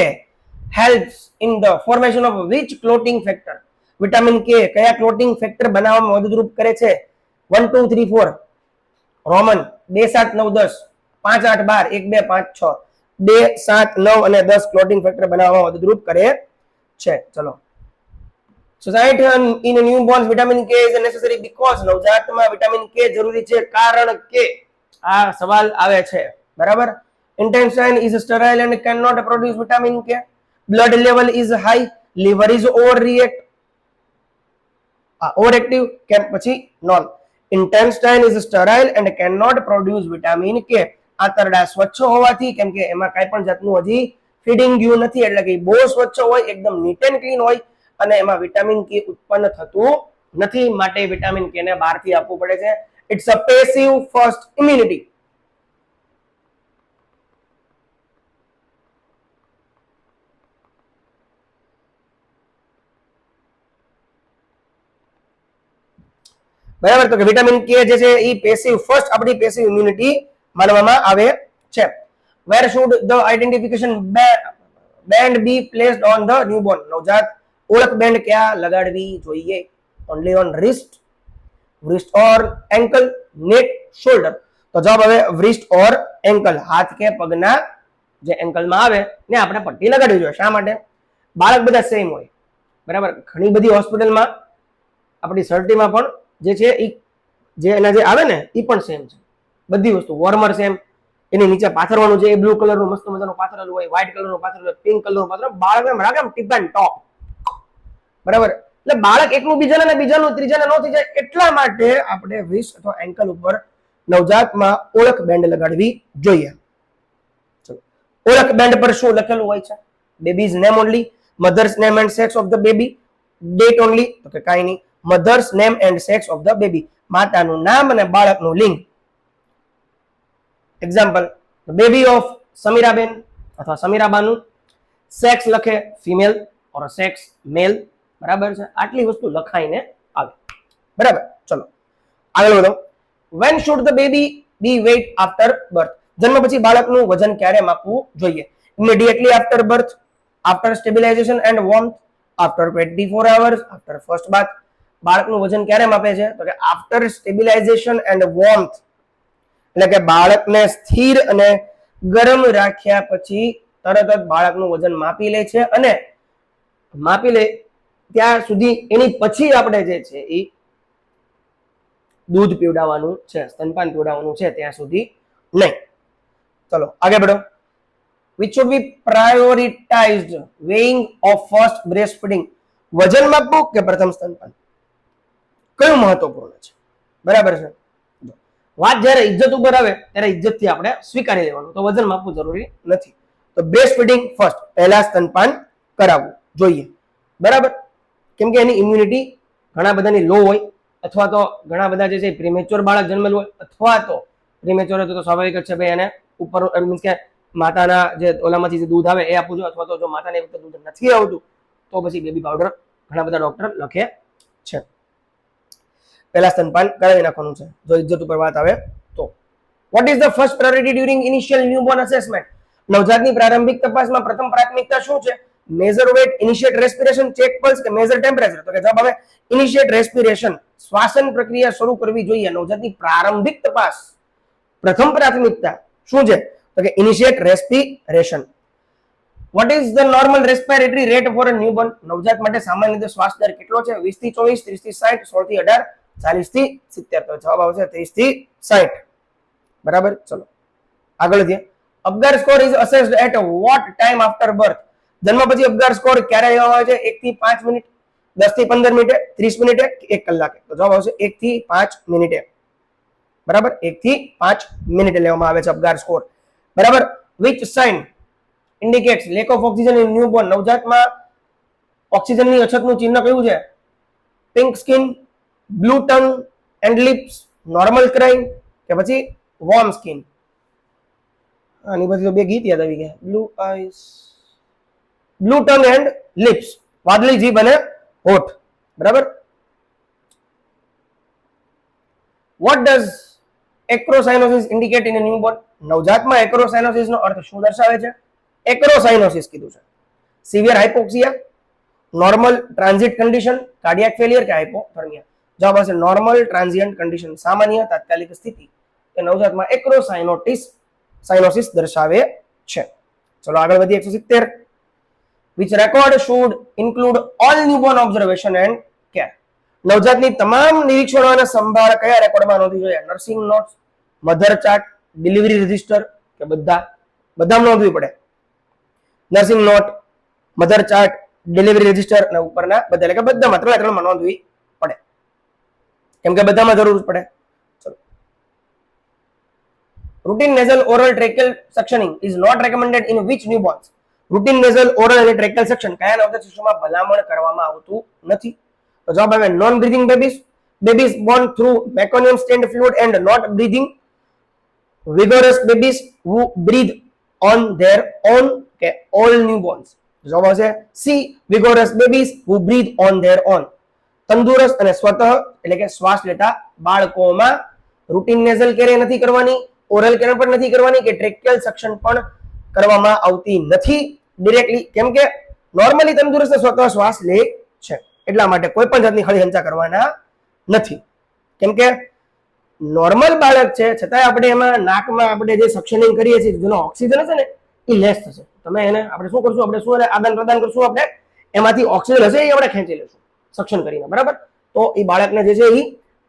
helps in the formation of which clotting factor? Vitamin કે કયા ક્લોટિંગ ફેક્ટર બનાવવામાં મદદરૂપ કરે છે? 1 2 3 4 રોમન 2 7 9 10 5 8 12 1 2 5 6 2 7 9 અને 10 ક્લોટિંગ ફેક્ટર બનાવવામાં મદદરૂપ કરે છે. ચલો. સોસાયટી ઇન ન્યૂબોર્ન વિટામિન કે ઇઝ નેસેસરી બીકોઝ નવજાતમાં વિટામિન કે જરૂરી છે કારણ કે આ સવાલ આવે છે. બરાબર. intestine is sterile and cannot produce vitamin K. blood level is high, liver is overactive કે પછી non. intestine is sterile and cannot produce vitamin K. આંતરડા સ્વચ્છ હોવાથી, કેમ કે એમાં કાંઈ પણ જાતનું હજી ફીડિંગ ગયું નથી, એટલે કે બહુ સ્વચ્છ હોય, એકદમ નીટ એન્ડ ક્લીન હોય અને એમાં વિટામિન કે ઉત્પન્ન થતું નથી, માટે વિટામિન કે ને બહારથી આપવું પડે છે. It's a passive first immunity. બરાબર. તો કે વિટામિન કે જે છે એ પેસિવ ફર્સ્ટ આપણી પેસિવ ઇમ્યુનિટી માનવામાં આવે છે. Where should the identification band be placed on the newborn? નવજાત ઓળખ બેન્ડ ક્યાં લગાડવી જોઈએ? Only on wrist or ankle, neck, shoulder? તો જવાબ હવે wrist ઓર એન્કલ, હાથ કે પગના જે એન્કલમાં આવે ને આપણે પટ્ટી લગાડવી જોઈએ. શા માટે? બાળક બધા સેમ હોય, બરાબર. ઘણી બધી હોસ્પિટલમાં આપણી સર્ટીમાં પણ જે છે એ જે એના જે આવે ને એ પણ સેમ છે, બધી વસ્તુ. વોર્મર સેમ, એની નીચે પાથરવાનું છે એ બ્લુ કલરનું મસ્ત મજાનું પાથરેલું હોય, વ્હાઇટ કલરનું પાથરેલું હોય, પિંક કલરનું પાથરેલું. બાળક એમ રાખે ટીપ એન્ડ ટોપ, બરાબર. એટલે બાળક એકલું બીજાને બીજાનું ત્રીજાને ન થઈ જાય, એટલા માટે આપણે wrist અથવા એન્કલ ઉપર નવજાતમાં ઓળખ બેન્ડ લગાડવી જોઈએ. ચલો. ઓળખ બેન્ડ પર શું લખેલું હોય છે? Baby's name only, mother's name and sex of the baby, date only, તો કે કાંઈ નહીં, mother's name and sex of the baby, માતાનું નામ અને બાળકનું લિંગ. એક્ઝામ્પલ, બેબી ઓફ સમીરાબેન અથવા સમીરાબાનું, સેક્સ લખે ફિમેલ ઓર સેક્સ મેલ, બરાબર છે. આટલી વસ્તુ લખાઈને આવે, બરાબર. ચલો આગળ વધો. When should the baby be weight after birth? જન્મ પછી બાળકનું વજન ક્યારે માપવું જોઈએ? Immediately after birth, after stabilization and warmth, after 24 hours, after first bath? બાળકનું વજન ક્યારે માપે છે? તો કે આફ્ટર સ્ટેબિલાઇઝેશન એન્ડ વોર્મથ, એટલે કે બાળકને સ્થિર અને ગરમ રાખ્યા પછી તરત જ બાળકનું વજન માપી લે છે, અને માપી લે ત્યાં સુધી એની પછી આપણે જે છે એ દૂધ પીવડાવવાનું છે, સ્તનપાન પીવડાવવાનું છે ત્યાં સુધી નહીં. ચલો આગળ बढ़ो. which should be prioritized weighing of first breastfeeding? વજન માપવું કે પ્રથમ સ્તનપાન, કયું મહત્વપૂર્ણ છે? બરાબર છે. વાત જ્યારે ઇજ્જત ઉપર આવે ત્યારે ઇજ્જતથી આપણે સ્વીકારી લેવાનું, તો વજન માપવું જરૂરી નથી. તો બ્રેસ્ટ ફીડિંગ ફર્સ્ટ, પહેલા સ્તનપાન કરાવવું જોઈએ. બરાબર, કેમ કે એની ઇમ્યુનિટી ઘણા બધાની લો હોય, અથવા તો ઘણા બધા જે છે પ્રીમેચ્યોર બાળક જન્મેલું હોય, અથવા તો પ્રીમેચ્યોર હોય તો સ્વાભાવિક જ છે ભાઈ એને ઉપર મીન્સ કે માતાના જે ઓલામાંથી જે દૂધ આવે એ આપવું જોઈએ, અથવા તો જો માતાને એ વખતે દૂધ નથી આવતું તો પછી બેબી પાવડર ઘણા બધા ડોક્ટર લખે છે. પહેલા સ્તનપાન કરાવી નાખવાનું છે જો ઇજ્જત ઉપર વાત આવે તો. What is the first priority during initial newborn assessment? નવજાતની પ્રારંભિક તપાસમાં પ્રથમ પ્રાથમિકતા શું છે? Measure weight, initiate respiration, check pulse કે મેજર ટેમ્પરેચર? તો કે જવાબ આવે ઇનિશિયેટ રેસ્પિરેશન. શ્વાસન પ્રક્રિયા શરૂ કરવી જોઈએ. નવજાતની પ્રારંભિક તપાસ પ્રથમ પ્રાથમિકતા શું છે? તો કે initiate respiration. Vote is the normal respiratory rate for a newborn? નવજાત માટે સામાન્ય રીતે શ્વાસ દર કેટલો છે? 20 થી 24, 30 થી 60, 16 થી 18, 40 થી 70. તો જવાબ આવશે 30 થી 60. બરાબર, ચલો આગળ વધીએ. Apgar score is assessed at what time after birth? જન્મ પછી અપગાર સ્કોર ક્યારે લેવામાં આવે છે? 1 થી 5 મિનિટ, 10 થી 15 મિનિટે, 30 મિનિટે, 1 કલાકે? તો જવાબ આવશે 1 થી 5 મિનિટે. બરાબર, 1 થી 5 મિનિટે લેવામાં આવે છે અપગાર સ્કોર. બરાબર. Which sign indicates lack of oxygen in newborn? નવજાતમાં ઓક્સિજનની અછતનું ચિહ્ન કયું છે? Pink skin, blue tongue and lips, normal crying કે પછી વોર્મ સ્કિન? આની બધી તો બે ગીત યાદ આવી ગયા. Blue eyes, blue tongue and lips, વાદળી જીભ અને હોઠ. બરાબર. What does acrocyanosis indicate in a newborn? નવજાતમાં એક્રોસાઇનોસિસ નો અર્થ શું દર્શાવે છે? એક્રોસાઇનોસિસ કીધું છે. Severe hypoxia, normal transit condition, cardiac failure કે હાઇપોથર્મિયા? જવાબ આવશે નોર્મલ ટ્રાન્ઝિયન્ટ કન્ડિશન, સામાન્ય તાત્કાલિક સ્થિતિ એ નવજાતમાં એક્રોસાઇનોસિસ દર્શાવે છે. ચલો આગળ વધીએ. 170. which record should include all newborn observation and care? નવજાતની તમામ નિરીક્ષણો અને સંભાળ કયા રેકોર્ડમાં નોંધવી જોઈએ? Nursing notes, mother chart, delivery register કે બધામાં નોંધવી પડે? Nursing note, mother chart, delivery register અને ઉપરના બધા, એટલે કે બધામાં ત્રણમાં નોંધવી પડે, કેમ કે બધામાં જરૂર પડે. ચલો. Routine nasal oral tracheal suctioning is not recommended in which newborns? Routine nasal oral અને ટ્રેકેલ સક્શન કયા નવજાત શિશુમાં ભલામણ કરવામાં આવતું નથી? તો જવાબ આવે non breathing babies, babies born through meconium stained fluid and not breathing, vigorous babies who breathe on their own કે all newborns? જવાબ આવશે C, vigorous babies who breathe on their own. તંદુરસ્ત અને સ્વતઃ એટલે કે શ્વાસ લેતા બાળકોમાં રૂટીન નેઝલ કેર નથી કરવાની, ઓરલ કેર પણ નથી કરવાની કે ટ્રેકેલ સક્શન પણ કરવામાં આવતી નથી ડિરેક્ટલી, કેમ કે નોર્મલી તંદુરસ્ત સ્વતઃ શ્વાસ લે છે, એટલા માટે કોઈ પણ જાતની હળી હંચા કરવાના નથી. કેમ કે નોર્મલ બાળક છે છતાં આપણે એમાં નાકમાં આપણે જે સક્શનિંગ કરીએ છીએ જેનો ઓક્સિજન હશે ને એ લેસ થશે. તમે એને આપણે શું કરશું? આપણે શું આદાન પ્રદાન કરશું? આપણે એમાંથી ઓક્સિજન હશે એ આપણે ખેંચી લેશું સક્શન કરીને. બરાબર. તો એ બાળકને જે છે એ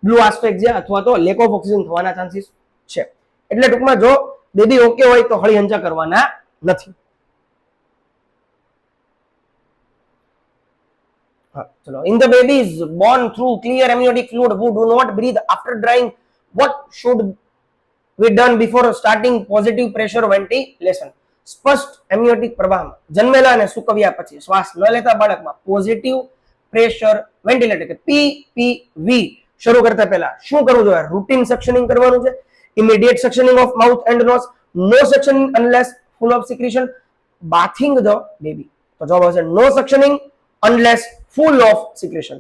બ્લુ આસ્પેક્સિયા અથવા તો લેક ઓફ ઓક્સિજન થવાના ચાન્સીસ છે. એટલે ટૂંકમાં જો બેબી ઓકે હોય તો હળી હંચા કરવાના નથી. ચલો. In the babies born through clear amniotic fluid who do not breathe after drying, what should be done before starting positive pressure ventilation? સ્પષ્ટ એમ્નિયોટિક પ્રવાહમાં જન્મેલા અને સૂકવ્યા પછી શ્વાસ ન લેતા બાળકમાં પોઝિટિવ પ્રેશર વેન્ટિલેટર કે પીપીવી શરૂ કરતા પહેલા શું કરવું જોઈએ? રૂટીન સક્શનિંગ કરવાનું છે, immediate suctioning of mouth and nose, no suctioning unless full of secretion, bathing the baby? તો જવાબ આવશે no suctioning unless full of secretion.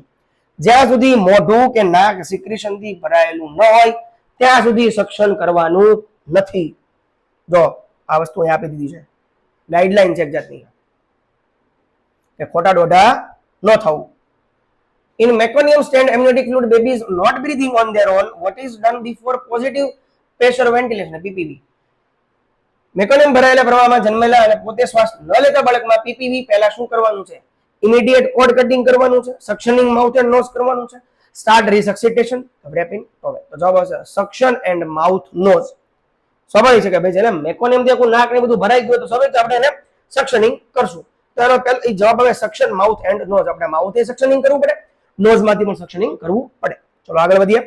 જ્યાં સુધી મોઢું કે નાક સિક્રેશન થી ભરાયેલું ન હોય ત્યાં સુધી સક્શન કરવાનું નથી. જો આ વસ્તુ અહીં આપી દીધી છે, ગાઈડલાઈન છે એક જાતની કે ખોટા દોઢા ન થવું. In meconium stained amniotic fluid babies not breathing on there on, what is done before positive pressure ventilation PPV? Meconium ભરાયેલા પ્રવાહમાં જન્મેલા અને પોતે શ્વાસ ન લેતા બાળકમાં પીપીવી પહેલા શું કરવાનું છે? ઇમિડિયેટ કોડ કટિંગ કરવાનું છે, સક્શનિંગ માઉથ એન્ડ નોઝ કરવાનું છે, સ્ટાર્ટ રિસક્સિટેશન, રેપિંગ. હવે તો જવાબ આવશે સક્શન એન્ડ માઉથ નોઝ. સ્વાભાવિક છે કે ભાઈ જેને મેકોનિયમ થી આખું નાક ને બધું ભરાઈ ગયું તો સ્વાભાવિક આપણે એને સક્શનિંગ કરશું. તો એનો પહેલો જવાબ આવે સક્શન માઉથ એન્ડ નોઝ. આપણે માઉથ એ સક્શનિંગ કરવું પડે, નોઝ માંથી પણ સક્શનિંગ કરવું પડે. ચલો આગળ વધીએ.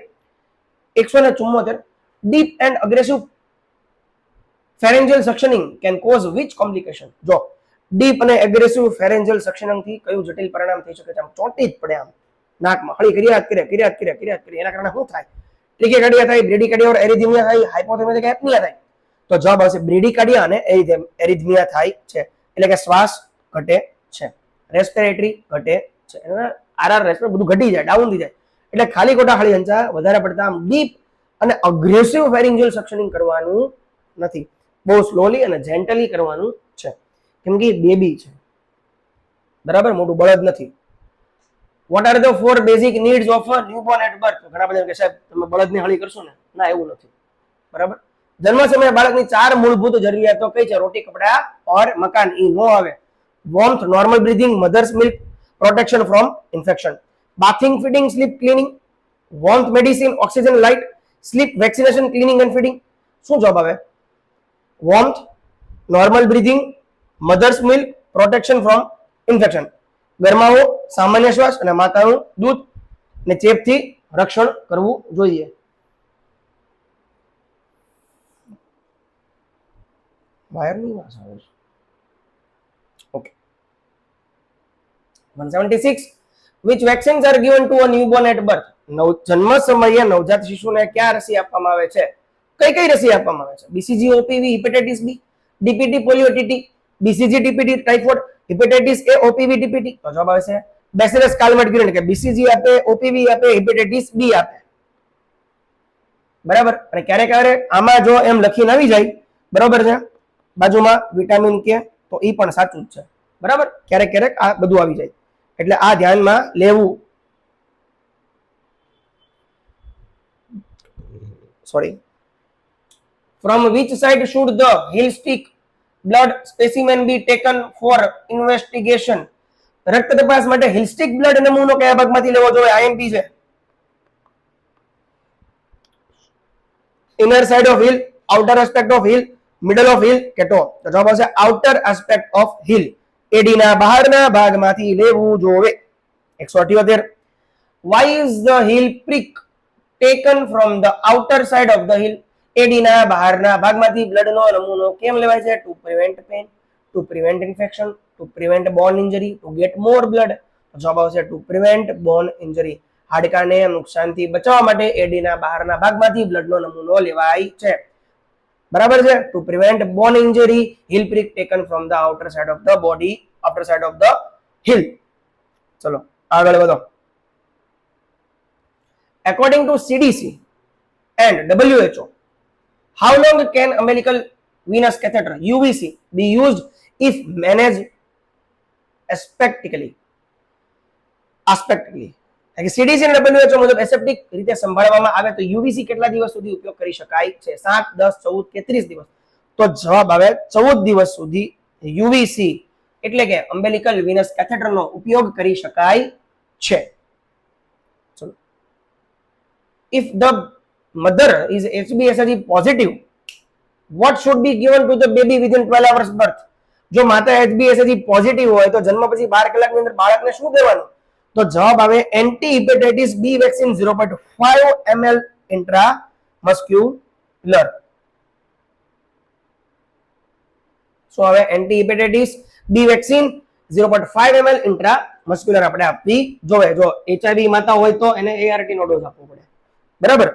174 deep and aggressive pharyngeal suctioning can cause which complication? જો ડીપ અને એગ્રેસિવ pharyngeal suctioning થી કયું જટિલ પરિણામ થઈ શકે છે? આમ ચોંટી જ પડે, આમ નાકમાં હળી ક્રિયાત કરે એના કારણે શું થાય? ટ્રેકીકાર્ડિયા થાય, બ્રેડીકાર્ડિયા ઓર એરિથમિયા થાય, હાઇપોથેમેટિક એપનિયા થાય. તો જવાબ આવશે બ્રેડીકાર્ડિયા અને એરિથમિયા થાય છે. એટલે કે શ્વાસ ઘટે છે, રેસ્પિરેટરી ઘટે છે, આરઆર રેસ્પિરેટરી બધું ઘટી જાય, ડાઉન થઈ જાય. એટલે ખાલી ખોટા હળી હંચા વધારે પડતા આમ ડીપ અને અગ્રેસિવ pharyngeal suctioning કરવાનું નથી, બહુ સ્લોલી અને જેન્ટલી કરવાનું છે, કેમ કે બેબી છે, બરાબર, મોટું બળદ નથી. What are the 4 basic needs of a newborn at birth? ઘણા બધા કે સાહેબ તમે બળદની હળી કરશો ને, ના એવું નથી, બરાબર. જન્મ સમયે બાળકની 4 મૂળભૂત જરૂરિયાતો કઈ છે? રોટી, કપડા ઓર મકાન. ઈ નો આવે. Warmth, normal breathing, mother's milk, protection from infection. Bathing, feeding, sleep, cleaning. Warmth, medicine, oxygen, light, sleep, vaccination, cleaning and feeding. શું જવાબ આવે? Warmth, normal breathing, mother's milk, protection from infection. ગરમાવો, સામાન્ય શ્વાસ અને માતાનું દૂધ ને ચેપથી રક્ષણ કરવું જોઈએ. વાયરની વાત આવે છે. Okay. 176 which vaccines are given to a newborn at birth? જન્મ સમયે નવજાત શિશુને ક્યાં રસી આપવામાં આવે છે? કઈ કઈ રસી આપવામાં આવે છે? BCG, OPV, hepatitis B, DPT, polio, TT, BCG, TPT, typhoid, hepatitis A, OPV, TPT. તો જવાબ આવે છે બેસિલસ કાલ્મેટ-ગ્યુરેન, કે બીસીજી આપે, ઓપીવી આપે, હિપેટાઇટિસ બી આપે, બરાબર. અને ક્યારેક ક્યારેક આમાં જો એમ લખીને આવી જાય, બરાબર છે, બાજુમાં વિટામિન કે, તો ઈ પણ સાચું જ છે, બરાબર. ક્યારેક ક્યારેક આ બધું આવી જાય, એટલે આ ધ્યાનમાં લેવું. Sorry. From which side should the heel stick blood specimen be taken for investigation? રક્ત તપાસ માટે heel stick blood નમૂનો કયા ભાગમાંથી લેવો જોઈએ? આઈએમપી છે. Inner side of heel, outer aspect of heel, middle of heel કે ટો? તો જવાબ આવશે આઉટર એસ્પેક્ટ ઓફ heel. એડીના બહારના ભાગમાંથી લેવું જોઈએ. 178 why is the heel prick taken from the outer side of the heel? એડીના બહારના ભાગમાંથી બ્લડનો નમૂનો કેમ લેવાય છે? To prevent pain, to prevent infection, to prevent bone injury, to get more blood. જવાબ આવશે ટુ પ્રિવેન્ટ બોન ઇન્જરી. હાડકાને નુકસાનથી બચાવવા માટે એડીના બહારના ભાગમાંથી બ્લડનો નમૂનો લેવાય છે, બરાબર છે. To prevent bone injury, heel prick taken from the outer side of the body, outer side of the heel. ચલો આગળ વધો. According to CDC and WHO, how long can umbilical venous catheter UVC be used if managed aspectically? CDC અને WHO મુજબ એસેપ્ટિક રીતે સંભાળવામાં આવે તો યુવીસી કેટલા દિવસ સુધી ઉપયોગ કરી શકાય છે? 7, 10, 14 કે 30 દિવસ? તો જવાબ આવે 14 દિવસ સુધી યુવીસી એટલે કે અમ્બેલિકલ વિનસ કેથેટરનો ઉપયોગ કરી શકાય છે. ચલો. If the mother is HbSAg positive, what should be given to the baby within 12 hours birth? જો માતા HbSAg પોઝિટિવ હોય તો જન્મ પછી 12 કલાકની અંદર બાળકને શું દેવાનું? તો જવાબ આવે anti hepatitis B vaccine 0.5 ml intramuscular. So હવે anti hepatitis B vaccine 0.5 ml intramuscular આપણે આપવી જોઈએ. જો એચઆઈવી માતા હોય તો એને એઆરટી નો ડોઝ આપવો પડે, બરાબર.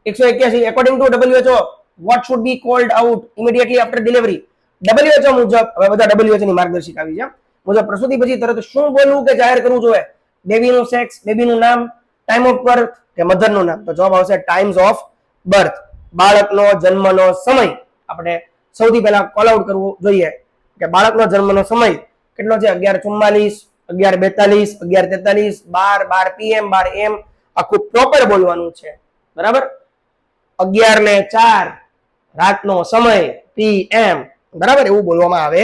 According to WHO, what should be called out immediately after delivery? WHO મુજબ, હવે બધા WHO ની માર્ગદર્શિકા આવી છે, મુજબ પ્રસૂતિ પછી તરત શું બોલવું કે જાહેર કરવું જોઈએ? બેબીનું સેક્સ, બેબીનું નામ, ટાઈમ ઓફ બર્થ કે મધરનું નામ? તો જવાબ આવશે ટાઈમ્સ ઓફ બર્થ. બાળકનો જન્મનો સમય આપણે સૌથી પહેલા કોલ આઉટ કરવું જોઈએ કે બાળકનો જન્મનો સમય કેટલો છે? 11:44, 11:42, 11:43, 12 PM, 12 AM. આખું પ્રોપર બોલવાનું છે, બરાબર. 11:04 રાતનો સમય PM, બરાબર, એવું બોલવામાં આવે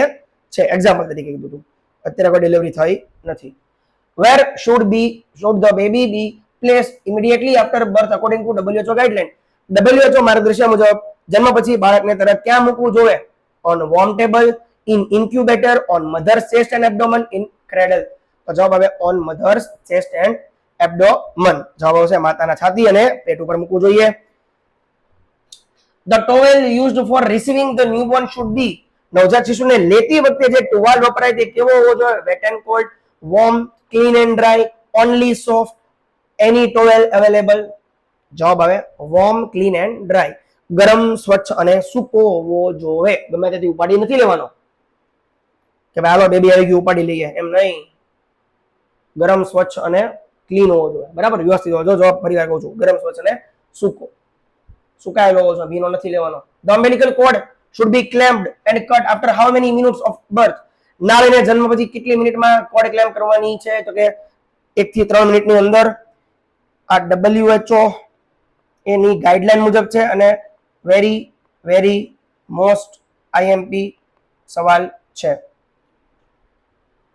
છે. એક્ઝામ્પલ તરીકે કીધું. અત્યારે કોઈ ડિલિવરી થઈ નથી. Where should the baby be place immediately after birth according to WHO guideline. WHO માર્ગદર્શન મુજબ જન્મ પછી બાળકને તરત ક્યાં મૂકવું જોઈએ? On warm table, in incubator, on mother's chest and abdomen, in cradle. તો જવાબ આવે on mother's chest and abdomen. જવાબ આવશે માતાના છાતી અને પેટ ઉપર મૂકવું જોઈએ. The towel used for receiving the newborn should be, નવજાત શિશુને લેતી વખતે જે ટુવાલ વપરાય તે કેવો હોવો જોઈએ? Wet and cold, warm, clean and dry, only soft, any towel available. જવાબ આવે વોર્મ, ક્લીન એન્ડ ડ્રાય. ગરમ, સ્વચ્છ અને સૂકો હોવો જોઈએ. ગમે ત્યાંથી ઉપાડી નથી લેવાનો કે ભાઈ હાલો બેબી આવી ગયું ઉપાડી લઈએ, એમ નહીં. ગરમ, સ્વચ્છ અને ક્લીન હોવો જોઈએ. બરાબર, વ્યવસ્થિત હોવો જોઈએ. જવાબ ફરી વાર કહું છું, ગરમ, સ્વચ્છ અને સૂકો. સુકાયેલો હોવો જોઈએ, ભીનો નથી લેવાનો. The umbilical cord should be clamped and cut after how many minutes of birth? નાળીને જન્મ પછી કેટલી મિનિટમાં કોર્ડ ક્લેમ્પ કરવાની છે? તો કે 1 થી 3 મિનિટની અંદર. આ WHO એની ગાઈડલાઈન મુજબ છે અને વેરી વેરી મોસ્ટ IMP સવાલ છે.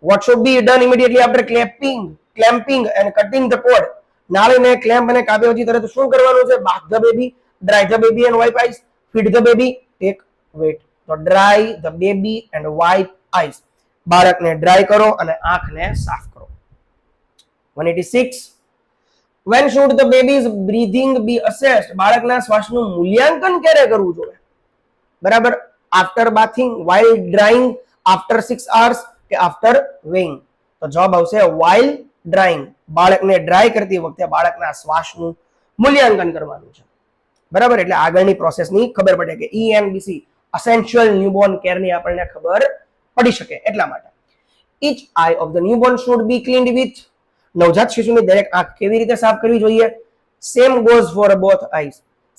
What should be done immediately after clamping and cutting the cord? નાળીને ક્લેમ્પ અને કાપ્યા પછી તરત શું કરવાનું છે? bath the baby, dry the baby and wipe eyes, feed the baby, take weight. તો dry the baby and wipe eyes. બાળકને ડ્રાય કરો અને આંખને સાફ કરો. 186. When should the baby's breathing be assessed? બાળકના શ્વાસનું મૂલ્યાંકન ક્યારે કરવું જોઈએ? બરાબર, after bathing, while drying, after 6 hours કે આફ્ટર weighing? તો જવાબ આવશે while drying. બાળકને ડ્રાય કરતી વખતે બાળકના શ્વાસનું મૂલ્યાંકન કરવાનું છે. બરાબર, એટલે આગળની પ્રોસેસની ખબર પડે કે ENBC essential newborn care ની આપણને ખબર પડી શકે એટલા માટે. Each eye of the newborn should be cleaned with, નવજાત શિશુની દરેક આંખ કેવી રીતે સાફ કરવી જોઈએ? Same goes for both eyes.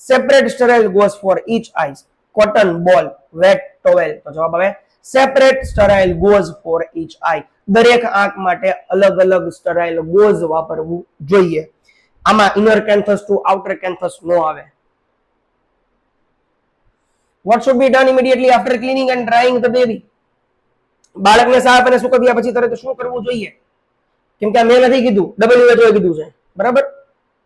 Separate sterile goes for each eyes. Cotton ball, wet towel. તો જવાબ આવે separate sterile goes for each eye. દરેક આંખ માટે અલગ અલગ સ્ટરાઇલ ગોઝ વાપરવું જોઈએ. આમાં ઇનર કેન્થસ ટુ આઉટર કેન્થસ નો આવે. What should be done immediately after cleaning and drying the baby? બાળકને સાફ અને સુકવ્યા પછી તરત શું કરવું જોઈએ? કેમ કે મેં નથી કીધું, WHO એ કીધું છે. બરાબર,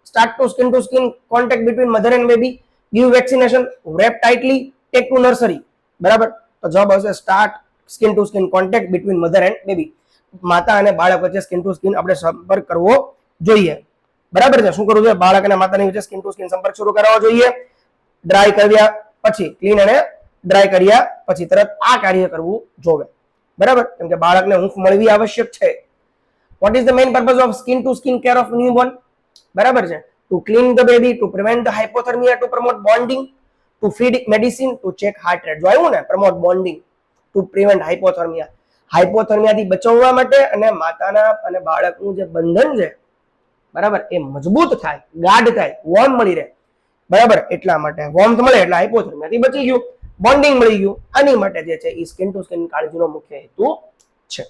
start to skin contact between mother and baby, give vaccination, wrap tightly, take to nursery. બરાબર, તો જવાબ આવશે start skin to skin contact between mother and baby. માતા અને બાળક વચ્ચે સ્કિન ટુ સ્કિન આપણે સંપર્ક કરવો જોઈએ. બરાબર છે, શું કરવું જોઈએ? બાળક અને માતાની વચ્ચે સ્કિન ટુ સ્કિન સંપર્ક શરૂ કરાવવો જોઈએ. ડ્રાય કર્યા પછી, ક્લીન અને ડ્રાય કર્યા પછી તરત આ કાર્ય કરવું જોઈએ. બરાબર, કેમ કે બાળકને હૂંફ મળવી આવશ્યક છે. What is the main purpose of skin to skin care of newborn? બરાબર છે, to clean the baby, to prevent the hypothermia, to promote bonding, to feed medicine, to check heart rate. જો આવ્યું ને, promote bonding, to prevent hypothermia. હાઇપોથર્મિયાથી બચાવવા માટે અને માતાના અને બાળકનું જે બંધન છે બરાબર એ મજબૂત થાય, ગાઢ થાય, વોર્મ મળી રહે. બરાબર, એટલા માટે વોર્મથ મળે એટલે હાઇપોથર્મિયાથી બચી ગયું, બોન્ડિંગ મળી ગયું. આની માટે જે છે એ સ્કિન ટુ સ્કિન કાળજીનો મુખ્ય હેતુ છે.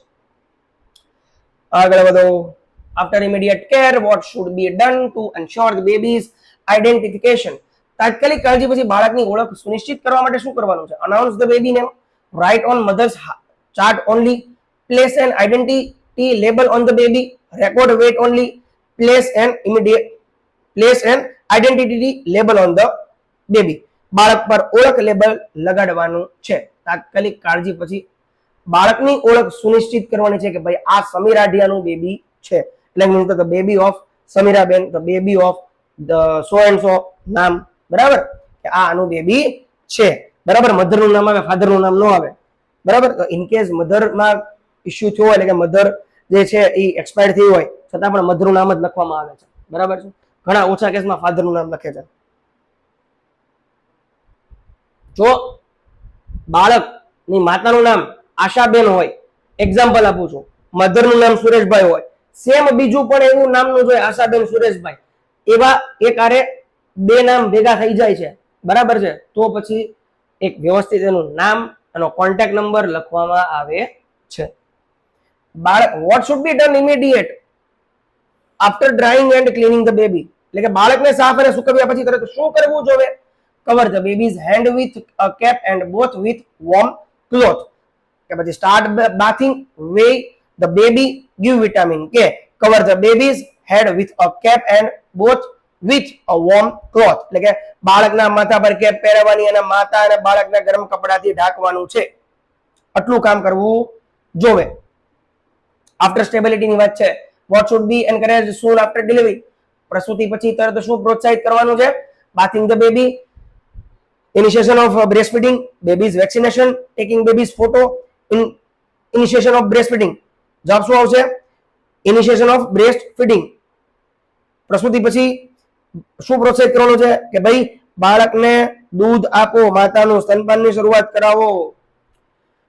આગળ વધો. After immediate care, vote should be done two ensure the babies identification? તાત્કાલિક કાળજી પછી બાળકની ઓળખ સુનિશ્ચિત કરવા માટે શું કરવાનું છે? Announce the baby name, write on mother's chart only, place an identity label on the baby, record weight only, place an identity label on the baby. બાળક પર ઓળખ લેબલ લગાડવાનું છે. તાત્કાલિક કાળજી પછી બાળકની ઓળખ સુનિશ્ચિત કરવાની છે કે ભાઈ આ સમીરાઢિયાનું બેબી છે. એટલે મીન્સ ધ બેબી ઓફ સમીરાબેન, the baby of the so and so નામ. બરાબર, કે આ આનું બેબી છે. બરાબર, મધરનું નામ આવે, ફાધરનું નામ ન આવે. બરાબર, તો ઇન કેસ મધરમાં ઇસ્યુ થયો હોય એટલે કે મધર જે છે એ એક્સપાયર થઈ હોય છતાં પણ મધરનું નામ જ લખવામાં આવે છે. બરાબર છે, ઘણા ઓછા કેસમાં ફાધરનું નામ લખે છે. જો બાળકની માતાનું નામ આશાબેન હોય, એક્ઝામ્પલ આપું છું, મધરનું નામ સુરેશભાઈ હોય, સેમ બીજું પણ એવું નામનું જોઈએ આશાબેન સુરેશભાઈ, એવા એક આરે બે નામ ભેગા થઈ જાય છે. બરાબર છે, તો પછી એક વ્યવસ્થિત એનું નામ એનો કોન્ટેક્ટ નંબર લખવામાં આવે છે. બાળક vote should be done immediate after drawing and cleaning the baby? એટલે કે બાળકને સાફ અને સુકવ્યા પછી તરત શું કરવું જોઈએ? Cover the baby's hand with a cap and both with warm cloth. કે પછી start bathing, weigh the baby, give vitamin K. Cover the baby's head with a cap and both with a warm cloth. એટલે કે બાળકના માથા પર cap પહેરવાની અને માતા અને બાળકને ગરમ કપડાથી ઢાંકવાનું છે. આટલું કામ કરવું જોવે. આફ્ટર સ્ટેબિલિટી ની વાત છે. what should be encouraged soon after delivery? પ્રસૂતિ પછી તરત શું પ્રોત્સાહિત કરવાનું છે? bathing the baby, initiation of breastfeeding, baby's vaccination, taking baby's photo, initiation of breastfeeding. જવાબ શું આવશે? initiation of breastfeeding. પ્રસૂતિ પછી શું પ્રોત્સાહિત કરવાનું છે કે ભાઈ બાળકને દૂધ આપો, માતાનું સ્તનપાનની શરૂઆત કરાવો.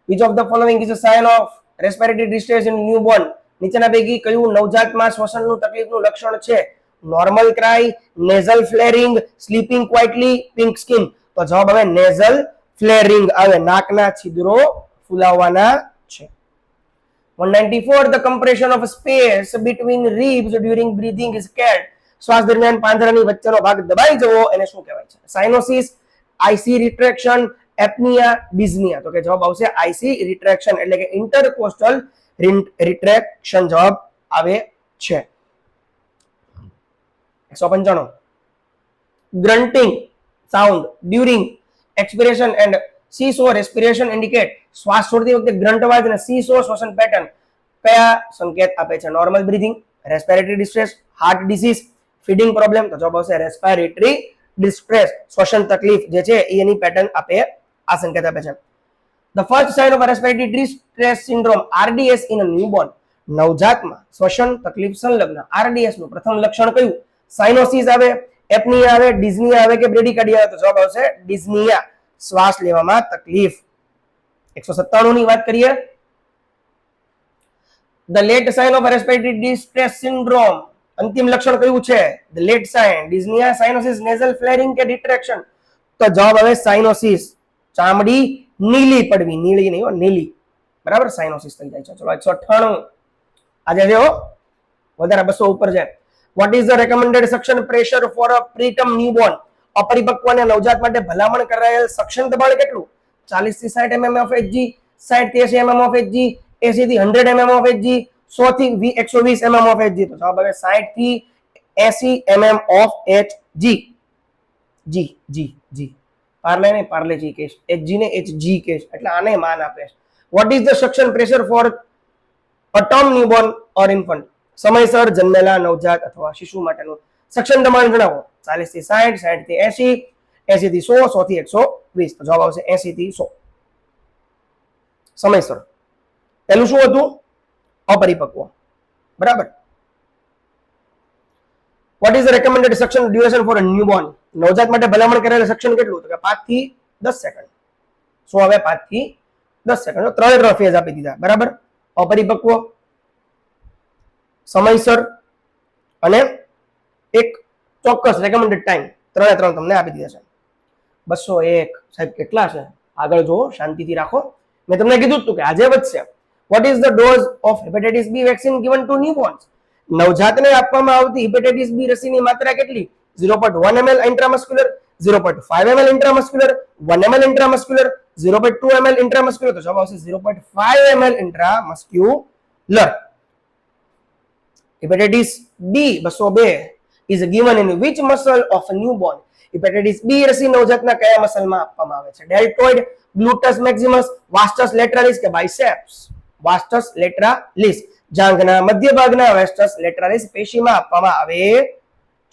which of the following is a sign of respiratory distress in newborn? નીચેના પૈકી કયું નવજાતમાં શ્વસનનું તકલીફનું લક્ષણ છે? Normal cry, nasal flaring, sleeping quietly, pink skin. તો જવાબ હવે નેઝલ ફ્લેરિંગ આવે, નાકના છિદ્રો ફૂલાવવાના છે. 194 the compression of space between ribs during breathing is called. શ્વાસ દરમિયાન પાંજરાની વચ્ચેનો ભાગ દબાઈ જવો એને શું કહેવાય છે? સાઇનોસિસ, આઈસી રિટ્રેક્શન, એપનિયા, ડિઝનિયા. તો કે જવાબ આવશે આઈસી રિટ્રેક્શન એટલે કે ઇન્ટરકોસ્ટલ રિટ્રેક્શન જવાબ આવે છે. 195 grunting sound during expiration and seesaw respiration indicate. શ્વાસ છોડતી વખતે ગ્રન્ટ અવાજ અને seesaw શ્વસન પેટર્ન કયા સંકેત આપે છે? Normal breathing, respiratory distress, heart disease, feeding problem. તો જવાબ આવશે રેસ્પિરેટરી ડિસ્ટ્રેસ, શ્વસન તકલીફ જે છે એની પેટર્ન આપે, આ સંકેત આપે છે. The first sign of a respiratory distress syndrome RDS in a newborn. નવજાતમાં શ્વસન તકલીફ સંલગ્ન RDS નું પ્રથમ લક્ષણ કયું? સાઇનોસિસ આવે, એપનિયા આવે, ડિઝનિયા આવે કે બ્રેડિકાર્ડિયા આવે? તો જવાબ આવશે ડિઝનિયા, શ્વાસ લેવામાં તકલીફ. 197 ની વાત કરીએ. The late sign of a respiratory distress syndrome. અંતિમ લક્ષણ કયું છે? The late sign dyspnea, cyanosis, nasal flaring કે ડિટ્રેક્શન? તો જવાબ આવે સાઇનોસિસ. ચામડી નીલી પડવી, નીલી નહીં હો, નીલી. બરાબર, સાઇનોસિસ થઈ જાય છે. ચલો 198 આજે જો વધારે 200 ઉપર છે. What is the recommended suction pressure for a preterm newborn? અપરિપક્વ અને નવજાત માટે ભલામણ કરાયેલ સક્શન દબાણ કેટલું? 40 થી 60 mm of Hg, 60 થી 80 mm of Hg, 80 થી 100 mm of Hg, 100 થી 120 mm of Hg. તો જવાબ આવે 60 થી 80 mm of Hg. જી જી જી પાર્લે ને પાર્લેજી કેસ, Hg ને Hg કેસ, એટલે આને માન આપે. What is the suction pressure for a term newborn or infant? સમયસર જન્મેલા નવજાત અથવા શિશુ માટેનું સક્શન દબાણ જણાવો. 40 થી 60, 60 થી 80, 80 થી 100, 100 થી 120. તો જવાબ આવશે 80 થી 100. સમયસર. પહેલું શું હતું? અપરિપક્વ. બરાબર. What is the recommended suction duration for a newborn? નવજાત માટે ભલામણ કરેલ સક્શન કેટલું? તો કે 5 થી 10 સેકન્ડ. શું આવે? 5 થી 10 સેકન્ડ. ત્રણ ફેઝ આપી દીધા. બરાબર. અપરિપક્વ, સમયસર અને એક ચોક્કસ રેકમેન્ડેડ ટાઈમ. ત્રણે ત્રણ તમને આપી દીધા છે. 201 સાહેબ કેટલા છે? આગળ જુઓ, શાંતિથી રાખો. મેં તમને કીધું હતું કે આજે વધશે. What is the dose of hepatitis B vaccine given to newborns? નવજાતને આપવામાં આવતી હેપેટાઇટિસ બી રસીની માત્રા કેટલી? 0.1 ml intramuscular, 0.5 ml intramuscular, 1 ml intramuscular, 0.2 ml intramuscular. તો જવાબ આવશે 0.5 ml intramuscular. Hepatitis B 202 is given in which muscle of a newborn? Hepatitis B રસી નવજાતના કયા મસલમાં આપવામાં આવે છે? ડેલ્ટોઇડ, ગ્લુટસ મેક્સિમસ, વાસ્ટસ લેટરાલિસ કે બાઇસેપ્સ? વાસ્ટસ લેટરાલિસ. જાંઘના મધ્ય ભાગના વાસ્ટસ લેટરાલિસ પેશીમાં આપવામાં આવે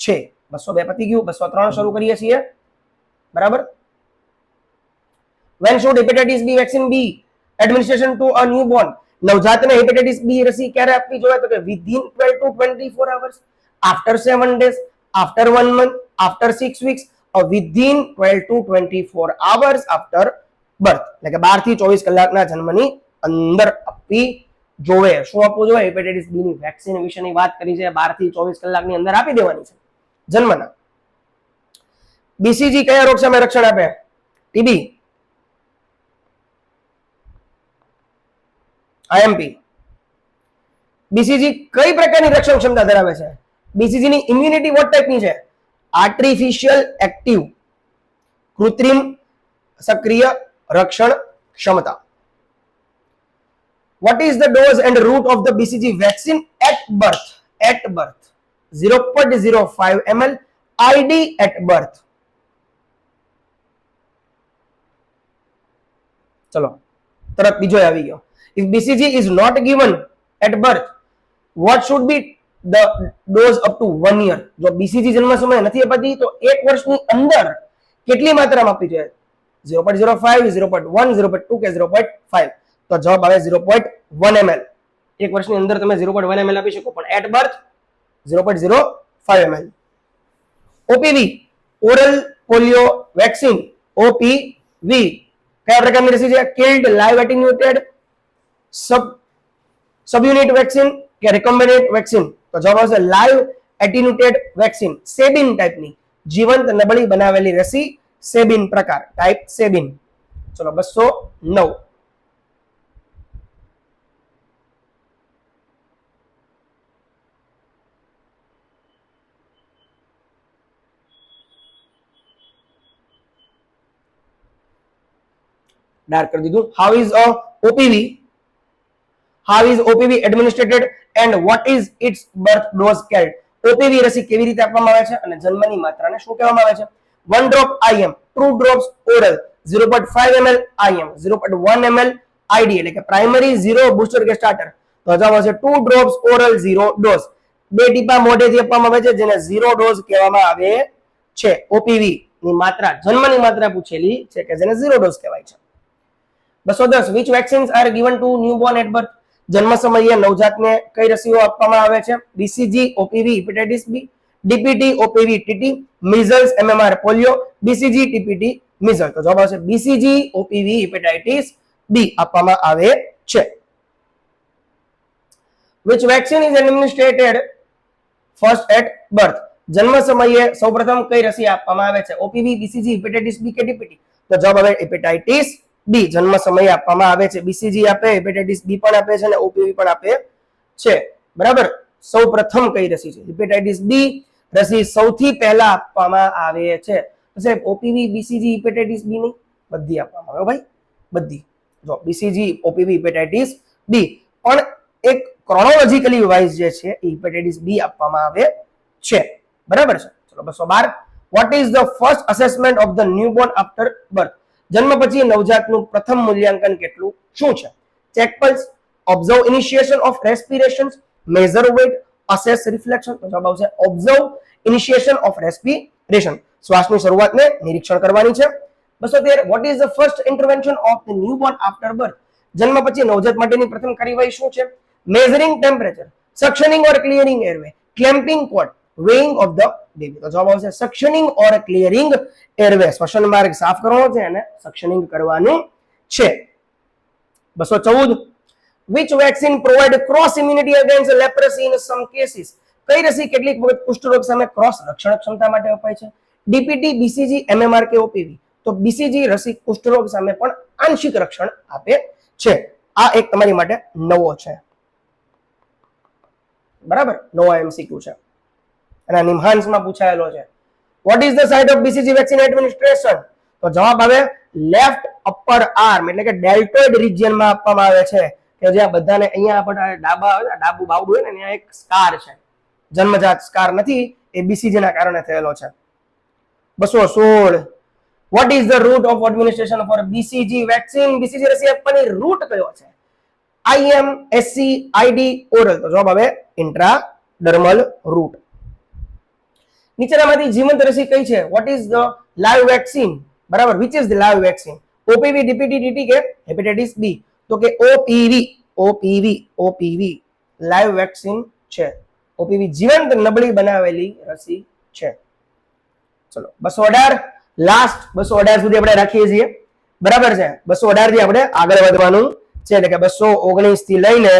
છે. 202 પતી ગયું. 203 શરૂ કરીએ છીએ. બરાબર. When should hepatitis B vaccine be administration to a newborn? નવજાતને હેપેટાઇટિસ બી રસી ક્યારે આપવી જોઈએ? તો કે within 12 to 24 hours, after 7 days, after 1 month, after 6 weeks, or within 12 to 24 hours after birth. એટલે કે 12 થી 24 કલાકના જન્મની અંદર આપવી જોવે. શું આપવું જોઈએ? હેપેટાઇટિસ બી ની વેક્સિન વિશેની વાત કરી છે. 12 થી 24 કલાકની અંદર આપી દેવાની છે જન્મના. બીસીજી કયા રોગ સામે રક્ષણ આપે? TB, IMP. બીસીજી કઈ પ્રકારની રક્ષણ ક્ષમતા ધરાવે છે? બીસીજી ની ઇમ્યુનિટી વોટ ટાઈપની છે? આર્ટિફિશિયલ એક્ટિવ, કૃત્રિમ સક્રિય રક્ષણ ક્ષમતા. What is the dose and route of the BCG vaccine at birth? At birth. 0.05 ml ID at birth. ચલો તરત બીજો આવી ગયો. If BCG is not given at birth, what should be the dose up to 1 year? જો BCG જન્મ સમયે નથી અપાતી તો 1 વર્ષની અંદર કેટલી માત્રામાં આપવી જોઈએ? 0.05, 0.1, 0.2 કે 0.5? તો જવાબ આવે 0.1 ml. 1 વર્ષની અંદર તમે 0.1 ml આપી શકો, પણ at birth 0.05 ml. OPV, oral polio vaccine, OPV કયા પ્રકારની રસી છે? Killed live attenuated subunit vaccine કે રિકમ્બિનેન્ટ વેક્સિન? તો જવાબ આવશે લાઈવ એટેન્યુએટેડ વેક્સિન, સેબિન ટાઈપની જીવંત નબળી બનાવેલી રસી, સેબિન પ્રકાર, ટાઈપ સેબિન. ચલો 209. ડાર્ક કરી દીધું. How is OPV administered and what is its birth dose called? OPV રસી કેવી રીતે આપવામાં આવે છે અને જન્મની માત્રાને શું કહેવામાં આવે છે? 1 drop IM, 2 drops oral, 0.5 ml IM, 0.1 ml ID એટલે કે પ્રાઇમરી, 0 બૂસ્ટર કે સ્ટાર્ટર. તો જવાબ આવશે 2 drops oral 0 dose. 2 ટીપા મોઢેથી આપવામાં આવે છે જેને 0 ડોઝ કહેવામાં આવે છે. OPV ની માત્રા, જન્મની માત્રા પૂછેલી છે કે જેને 0 ડોઝ કહેવાય છે. 210. Which vaccines are given to newborn at birth? જન્મ સમયે નવજાતને કઈ રસીઓ આપવામાં આવે છે? BCG, OPV, hepatitis B, DPT, OPV, TT, measles, MMR, polio, BCG, TPT, measles. તો જવાબ આવશે BCG, OPV, હેપેટાઇટિસ B આપવામાં આવે છે. Which vaccine is administered first at birth? જન્મ સમયે સૌપ્રથમ કઈ રસી આપવામાં આવે છે? OPV, BCG, હેપેટાઇટિસ B કે DPT? તો જવાબ આવે હેપેટાઇટિસ B જન્મ સમયે આપવામાં આવે છે. BCG આપે, હેપેટાઇટિસ B પણ આપે છે અને OPV પણ આપે છે. બરાબર. સૌપ્રથમ કઈ રસી છે? હેપેટાઇટિસ B રસી સૌથી પહેલા આપવામાં આવે છે. તો સાહેબ OPV, BCG, હેપેટાઇટિસ B નહીં, બધી આપવામાં આવે ભાઈ, બધી. જો BCG, OPV, હેપેટાઇટિસ B પણ એક ક્રોનોલોજીકલી વાઇઝ જે છે એ હેપેટાઇટિસ B આપવામાં આવે છે. બરાબર છે. ચલો 212. What is the first assessment of the newborn after birth? જન્મ પછી નવજાતનું પ્રથમ મૂલ્યાંકન કેટલું શું છે? Check pulse, observe initiation of respiration, measure weight, assess reflection. તો જવાબ આવશે ઓબ્ઝર્વ ઇનિશિએશન ઓફ રેસ્પિરેશન, શ્વાસની શરૂઆતને નિરીક્ષણ કરવાની છે. 213. What is the first intervention of the newborn after birth? જન્મ પછી નવજાત માટેની પ્રથમ કાર્યવાહી શું છે? Measuring temperature, suctioning or clearing airway, clamping cord, weighing of the baby. તો જવાબ આવશે સક્શનિંગ ઓર ક્લિયરિંગ એરવે, શ્વસન માર્ગ સાફ કરવાનો છે અને સક્શનિંગ કરવાનું છે. 214. Which vaccine provide cross immunity against leprosy in some cases? કઈ રસી કેટલીક વખત કુષ્ઠરોગ સામે ક્રોસ રક્ષણ ક્ષમતા માટે અપાય છે? DPT, BCG, MMR કે OPV? તો BCG રસી કુષ્ઠરોગ સામે પણ આંશિક રક્ષણ આપે છે. આ એક તમારી માટે નવો છે. બરાબર, નવો MCQ છે અને નિમ્હાન્સમાં પૂછાયેલો છે. What is the site of BCG vaccine administration? તો જવાબ આવે લેફ્ટ અપર આર્મ એટલે કે ડેલ્ટોઇડ રિજિયનમાં આપવામાં આવે છે કે જ્યાં બધાને અહીંયા આપણે ડાબુ બાવડું હોય ને ત્યાં એક સ્કાર છે, જન્મજાત સ્કાર નથી, એ BCG ના કારણે થયેલો છે. 216. What is the route of administration for BCG vaccine? BCG રસી આપવાની રૂટ કયો છે? IM, SC, ID, oral. તો જવાબ આવે ઇન્ટ્રાડર્મલ રૂટ. નીચેનામાંથી જીવંત રસી કઈ છે? What is the live vaccine? બરાબર, which is the live vaccine? OPV, DPT, TT કે હેપેટાઇટિસ B? તો કે OPV લાઈવ વેક્સિન છે. OPV જીવંત નબળી બનાવેલી રસી છે. ચલો 218. લાસ્ટ 218 સુધી આપણે રાખીએ છીએ. બરાબર છે. 218 થી આપણે આગળ વધવાનું છે એટલે કે 219 થી લઈને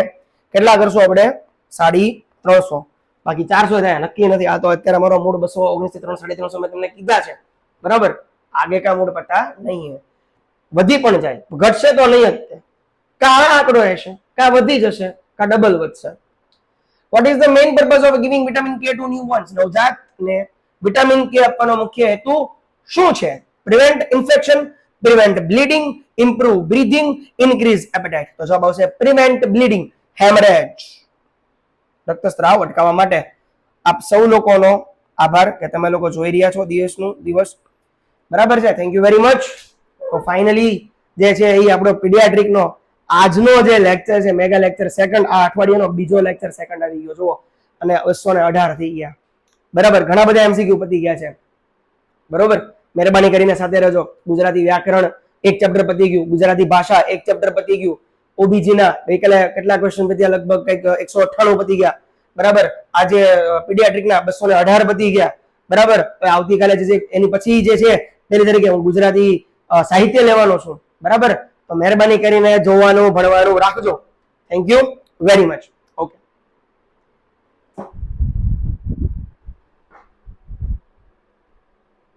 કેટલા કરશું આપણે? 350. બાકી 400 થાય નક્કી નથી. આ તો અત્યારે મારો મૂડ 219 થી 300 મેં તમને કીધા છે. બરાબર, આગે કા મૂડ પતા નહીં હે. વધી પણ જાય, ઘટશે તો નહીં જ, કા આંકડો રહેશે, કા વધી જશે, કા ડબલ વધશે. Vote is the main purpose of giving vitamin કે ટુ ન્યૂબોર્ન્સ? નવજાતને વિટામિન કે આપવાનો મુખ્ય હેતુ શું છે? Prevent infection, prevent bleeding, improve breathing, increase appetite. તો જવાબ આવશે પ્રિવેન્ટ બ્લીડિંગ, હેમરેજ, રક્તસ્રાવ અટકાવવા માટે. આપ સૌ લોકોનો આભાર કે તમે લોકો જોઈ રહ્યા છો દિવસ, બરાબર છે. Thank you very much. તો ફાઇનલી જે છે એ આપણો પીડિયાટ્રિકનો આજનો જે લેક્ચર છે, મેગા લેક્ચર સેકન્ડ, આ અઠવાડિયાનો બીજો લેક્ચર સેકન્ડ આવી ગયો જુઓ, અને 218 થઈ ગયા. બરાબર, ઘણા બધા એમસીક્યુ પતી ગયા છે. બરોબર, મહેરબાની કરીને સાથે રહેજો. ગુજરાતી વ્યાકરણ એક ચેપ્ટર પતી ગયું, ગુજરાતી ભાષા એક ચેપ્ટર પતી ગયું, ઓબીજી ના ગઈકાલે કેટલા ક્વેશ્ચન પત્યા, લગભગ કંઈક 198 પતી ગયા. બરાબર, આજે પીડિયાટ્રિક ના 218 પતી ગયા. બરાબર, આવતીકાલે જે એની પછી જે છે તેની તરીકે હું ગુજરાતી સાહિત્ય લેવાનો છું. બરાબર, તો મહેરબાની કરીને જોવાનું ભણવાનું રાખજો. Thank you very much. Okay.